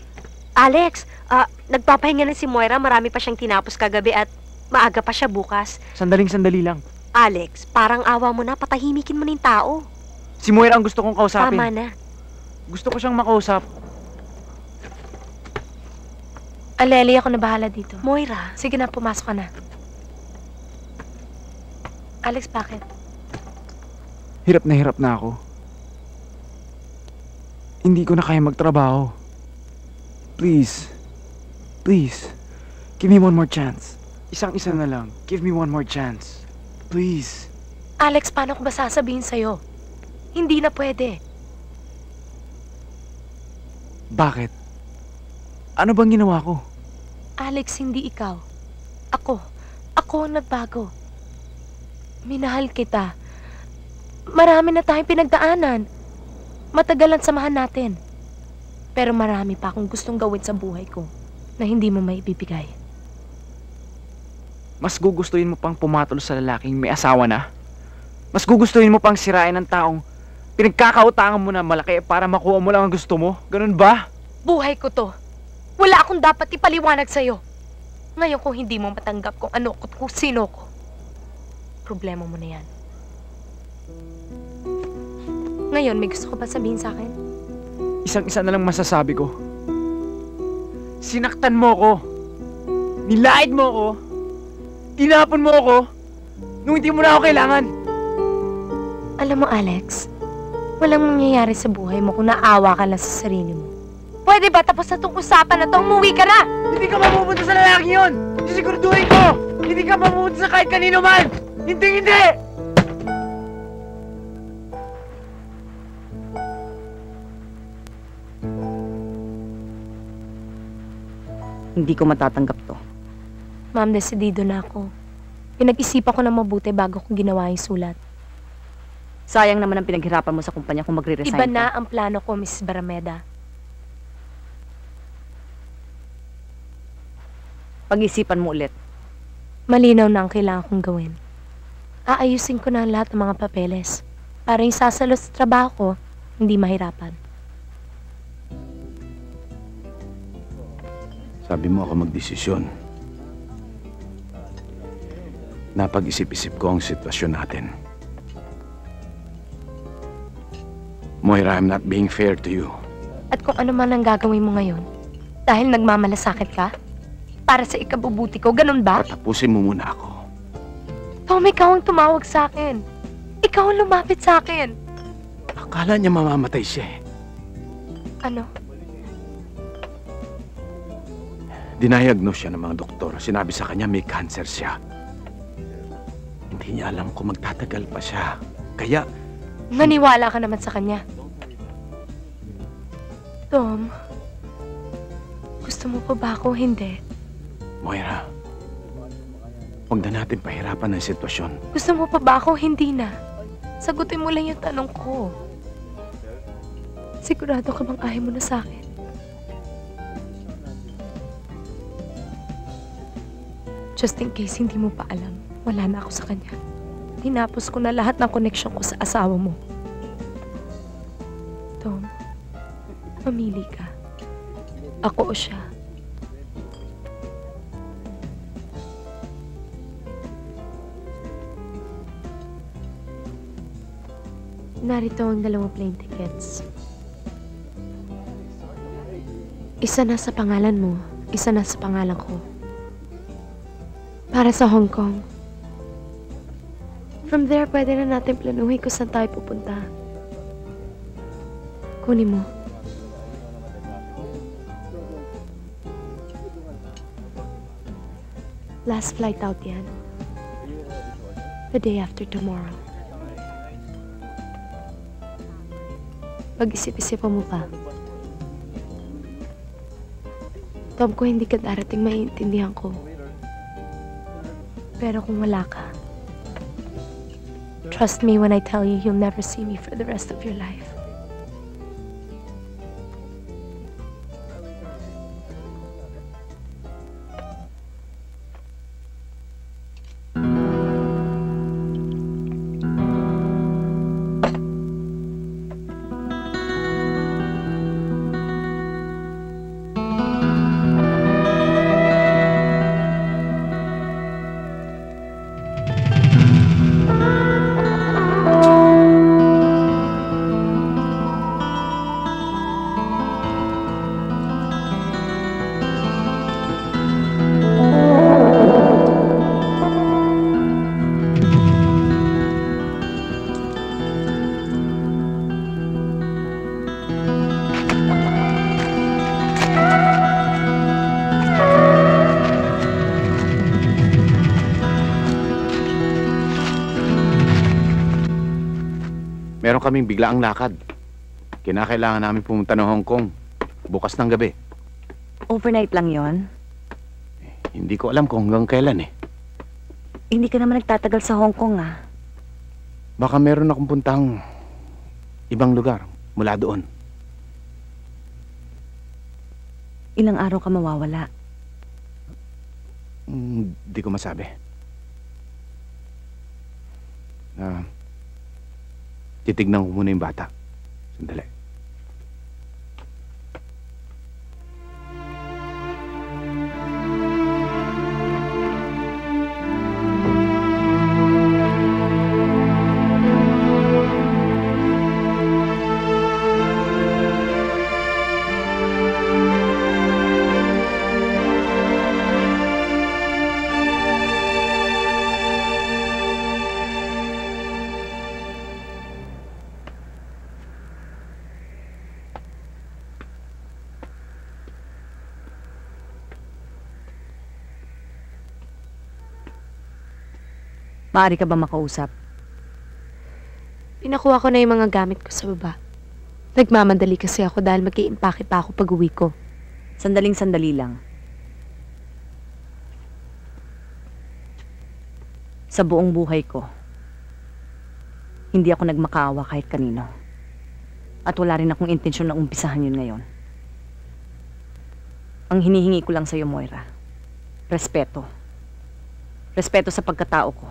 Alex, nagpapahinga na si Moira. Marami pa siyang tinapos kagabi at maaga pa siya bukas. Sandali lang. Alex, parang awa mo na. Patahimikin mo na yung tao. Si Moira ang gusto kong kausapin. Tama na. Gusto ko siyang makausap. Aleli, ako na bahala dito. Moira. Sige na, pumasok ka na. Alex, bakit? Hirap na ako. Hindi ko na kaya magtrabaho. Please. Give me one more chance. Isang-isa na lang. Give me one more chance. Please. Alex, paano ko ba sasabihin sa'yo? Hindi na pwede. Bakit? Ano bang ginawa ko? Alex, hindi ikaw. Ako ang nagbago. Minahal kita. Marami na tayong pinagdaanan. Matagal ang samahan natin. Pero marami pa akong gustong gawin sa buhay ko na hindi mo maibibigay. Mas gugustuhin mo pang pumatol sa lalaking may asawa na? Mas gugustuhin mo pang sirain ng taong pinagkakautangan mo na malaki para makuha mo lang ang gusto mo? Ganun ba? Buhay ko to. Wala akong dapat ipaliwanag sa'yo. Ngayon kung hindi mo matanggap kung ano ko at kung sino ko, problema mo na yan. Ngayon, may gusto ko ba sabihin sa akin? Isang-isa na lang masasabi ko. Sinaktan mo ko. Nilait mo ko. Tinapon mo ko. Nung hindi mo na ako kailangan. Alam mo, Alex, walang mangyayari sa buhay mo kung naawa ka lang sa sarili mo. Pwede ba tapos na itong usapan na to? Umuwi ka na! Hindi ka mapupunta sa lalaki yun! Sisiguraduhin ko! Hindi ka mapupunta sa kahit kanino man! Hindi! Hindi ko matatanggap to. Ma'am, desidido na ako. Pinag-isipan ko na mabuti bago ko ginawa yung sulat. Sayang naman ang pinaghirapan mo sa kumpanya kung magre-resign Iba ka. na ang plano ko, Mrs. Barameda. Pag-isipan mo ulit. Malinaw na ang kailangan kong gawin. Aayusin ko na ang lahat ng mga papeles para yung sasalo sa trabaho ko, hindi mahirapan. Sabi mo ako magdesisyon. Napag-isip-isip ko ang sitwasyon natin. Moira, I'm not being fair to you. At kung ano man ang gagawin mo ngayon, dahil nagmamalasakit ka, para sa ikabubuti ko, ganun ba? Tapusin mo muna ako. Tom, ikaw ang tumawag sa akin. Ikaw ang lumapit sa akin. Akala niya mamamatay siya eh. Ano? Dinayagnos siya ng mga doktor. Sinabi sa kanya may cancer siya. Hindi niya alam kung magtatagal pa siya. Kaya... Naniwala ka naman sa kanya. Tom, gusto mo pa ba ako? Hindi. Moira, huwag na natin pahirapan ang sitwasyon. Gusto mo pa ba ako? Hindi na. Sagutin mo lang yung tanong ko. Sigurado ka bang ayaw mo na sa akin? Just in case hindi mo pa alam, wala na ako sa kanya. Tinapos ko na lahat ng koneksyon ko sa asawa mo. Tom, mamili ka. Ako o siya. Narito ang 2 plane tickets. Isa na sa pangalan mo, isa na sa pangalan ko. Para sa Hong Kong. From there, pwede na natin planuhin kung saan tayo pupunta. Kunin mo. Last flight out yan. The day after tomorrow. Pag-isip-isipan mo pa. Tom, ko hindi ka darating maiintindihan ko. Pero kung wala ka, trust me when I tell you you'll never see me for the rest of your life. Meron kaming biglaang lakad. Kinakailangan namin pumunta ng Hong Kong. Bukas ng gabi. Overnight lang yon? Hindi ko alam kung hanggang kailan eh. Hindi ka naman nagtatagal sa Hong Kong ah. Baka meron akong puntang ibang lugar mula doon. Ilang araw ka mawawala? Hindi ko masabi. Titignan ko muna yung bata. Sandali. Maaari ka ba makausap? Pinakuha ko na yung mga gamit ko sa baba. Nagmamadali kasi ako dahil mag-i-impake pa ako pag uwi ko. Sandaling-sandali lang. Sa buong buhay ko, hindi ako nagmakaawa kahit kanino. At wala rin akong intensyon na umpisahan yun ngayon. Ang hinihingi ko lang sa'yo, Moira, respeto. Respeto sa pagkatao ko,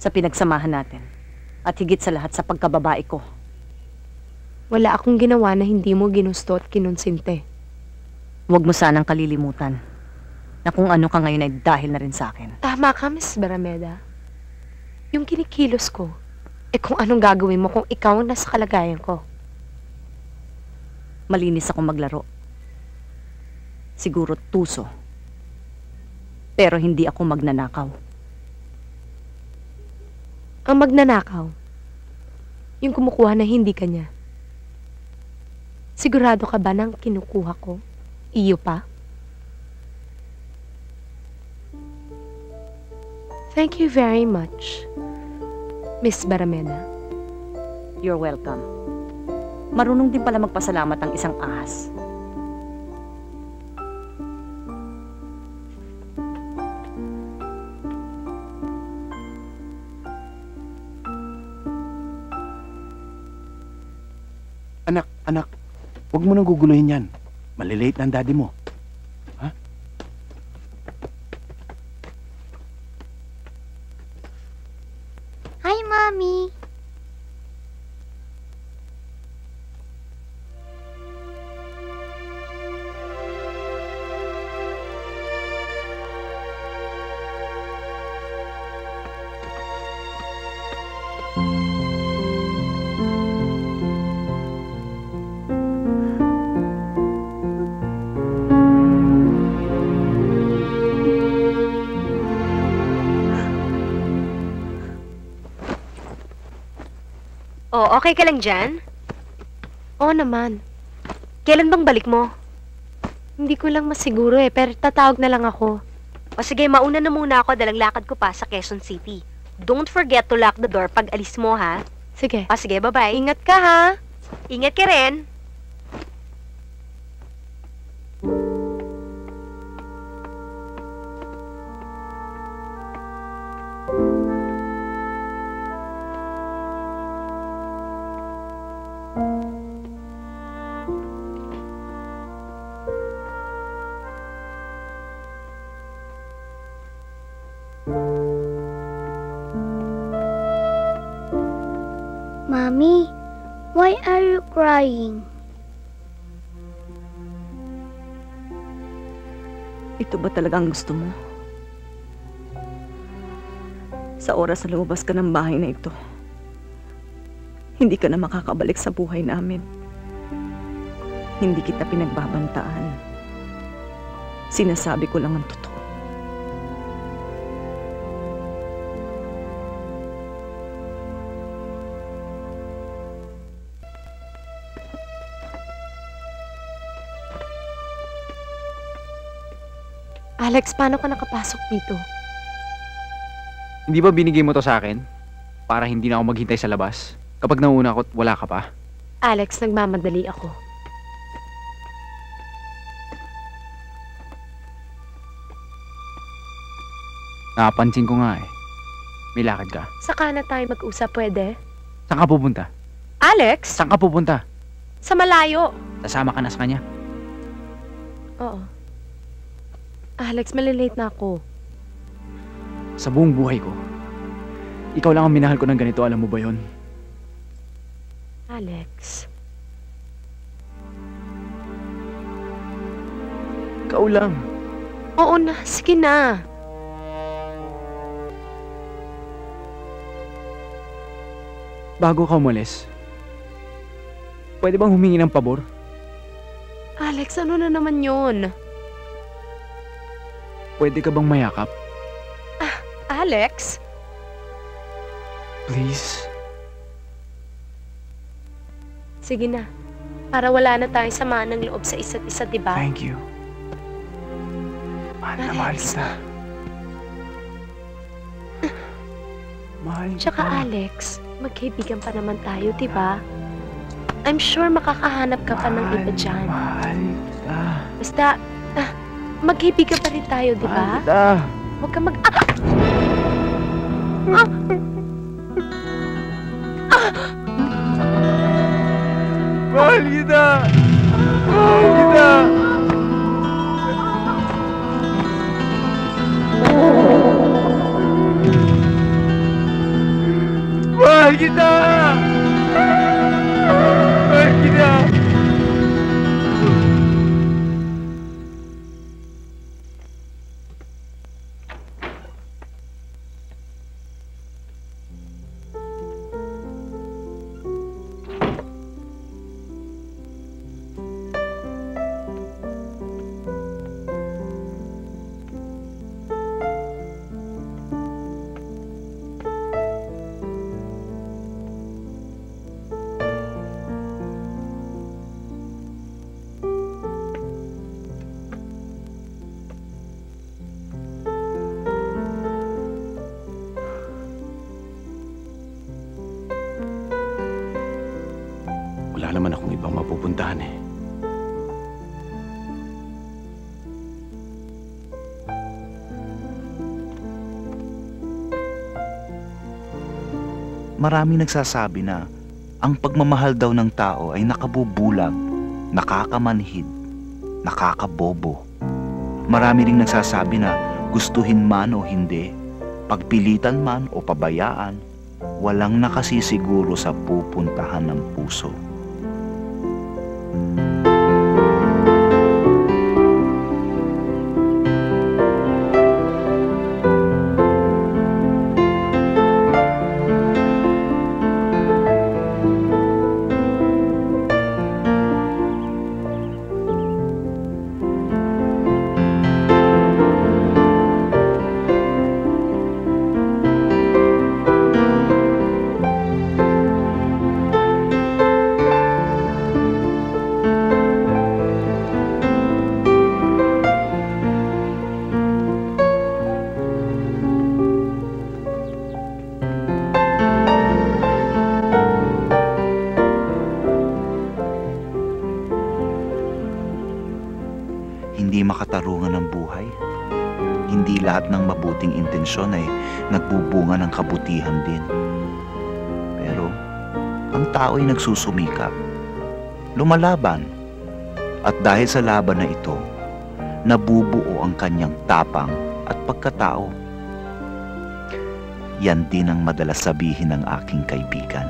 sa pinagsamahan natin, at higit sa lahat sa pagkababae ko. Wala akong ginawa na hindi mo ginusto at kinonsinte. Huwag mo sanang kalilimutan na kung ano ka ngayon ay dahil na rin sa akin. Tama ka, Miss Barameda. Yung kinikilos ko, kung anong gagawin mo kung ikaw ang nasa kalagayan ko. Malinis ako maglaro. Siguro tuso. Pero hindi ako magnanakaw. Ang magnanakaw, yung kumukuha na hindi kanya. Sigurado ka ba nang kinukuha ko? Iyo pa? Thank you very much, Miss Barameda. You're welcome. Marunong din pala magpasalamat ang isang ahas. Anak, huwag mo nang guguluhin yan. Malilate na ang daddy mo. Ha? Hi, Mommy! Oh, okay ka lang dyan? Oo naman. Kailan bang balik mo? Hindi ko lang masiguro pero tatawag na lang ako. O sige, mauna na muna ako dahil ang lakad ko pa sa Quezon City. Don't forget to lock the door pag alis mo, ha? Sige. O sige, bye-bye. Ingat ka, ha? Ingat ka rin. Mommy, why are you crying? Ito ba talagang gusto mo? Sa oras na lumabas ka ng bahay na ito, hindi ka na makakabalik sa buhay namin. Hindi kita pinagbabantaan. Sinasabi ko lang ang totoo. Alex, paano ka nakapasok dito? Hindi ba binigay mo to sa akin? Para hindi na ako maghintay sa labas? Kapag nauna ako, wala ka pa? Alex, nagmamadali ako. Napansin ko nga eh. May lakad ka. Saka na tayo mag-usap, pwede? Saan ka pupunta? Alex? Saan ka pupunta? Sa malayo. Sasama ka na sa kanya? Oo. Alex, malilate na ako. Sa buong buhay ko, ikaw lang ang minahal ko ng ganito, alam mo ba yon? Alex. Ikaw lang. Oo na, sige na. Bago ka umalis, pwede bang humingi ng pabor? Alex, ano na naman yun? Pwede ka bang mayakap? Alex? Please? Sige na. Para wala na tayong samaan ng loob sa isa't isa, diba? Thank you. Mahal na mahal kita. Mahal kita. Tsaka Alex, magkaibigan pa naman tayo, diba? I'm sure makakahanap ka pa ng iba dyan. Mahal kita. Basta, magkaibigan pa rin tayo, diba? Mahal kita. Huwag ka mag... Mahal kita! Mahal kita! Mahal kita! Mahal kita! Wala naman akong ibang mapupuntahan eh. Maraming nagsasabi na ang pagmamahal daw ng tao ay nakabubulag, nakakamanhid, nakakabobo. Marami ring nagsasabi na gustuhin man o hindi, pagpilitan man o pabayaan, walang nakasisiguro sa pupuntahan ng puso. hindi lahat ng mabuting intensyon ay nagbubunga ng kabutihan din. Pero ang tao ay nagsusumikap, lumalaban, at dahil sa laban na ito, nabubuo ang kanyang tapang at pagkatao. Yan din ang madalas sabihin ng aking kaibigan.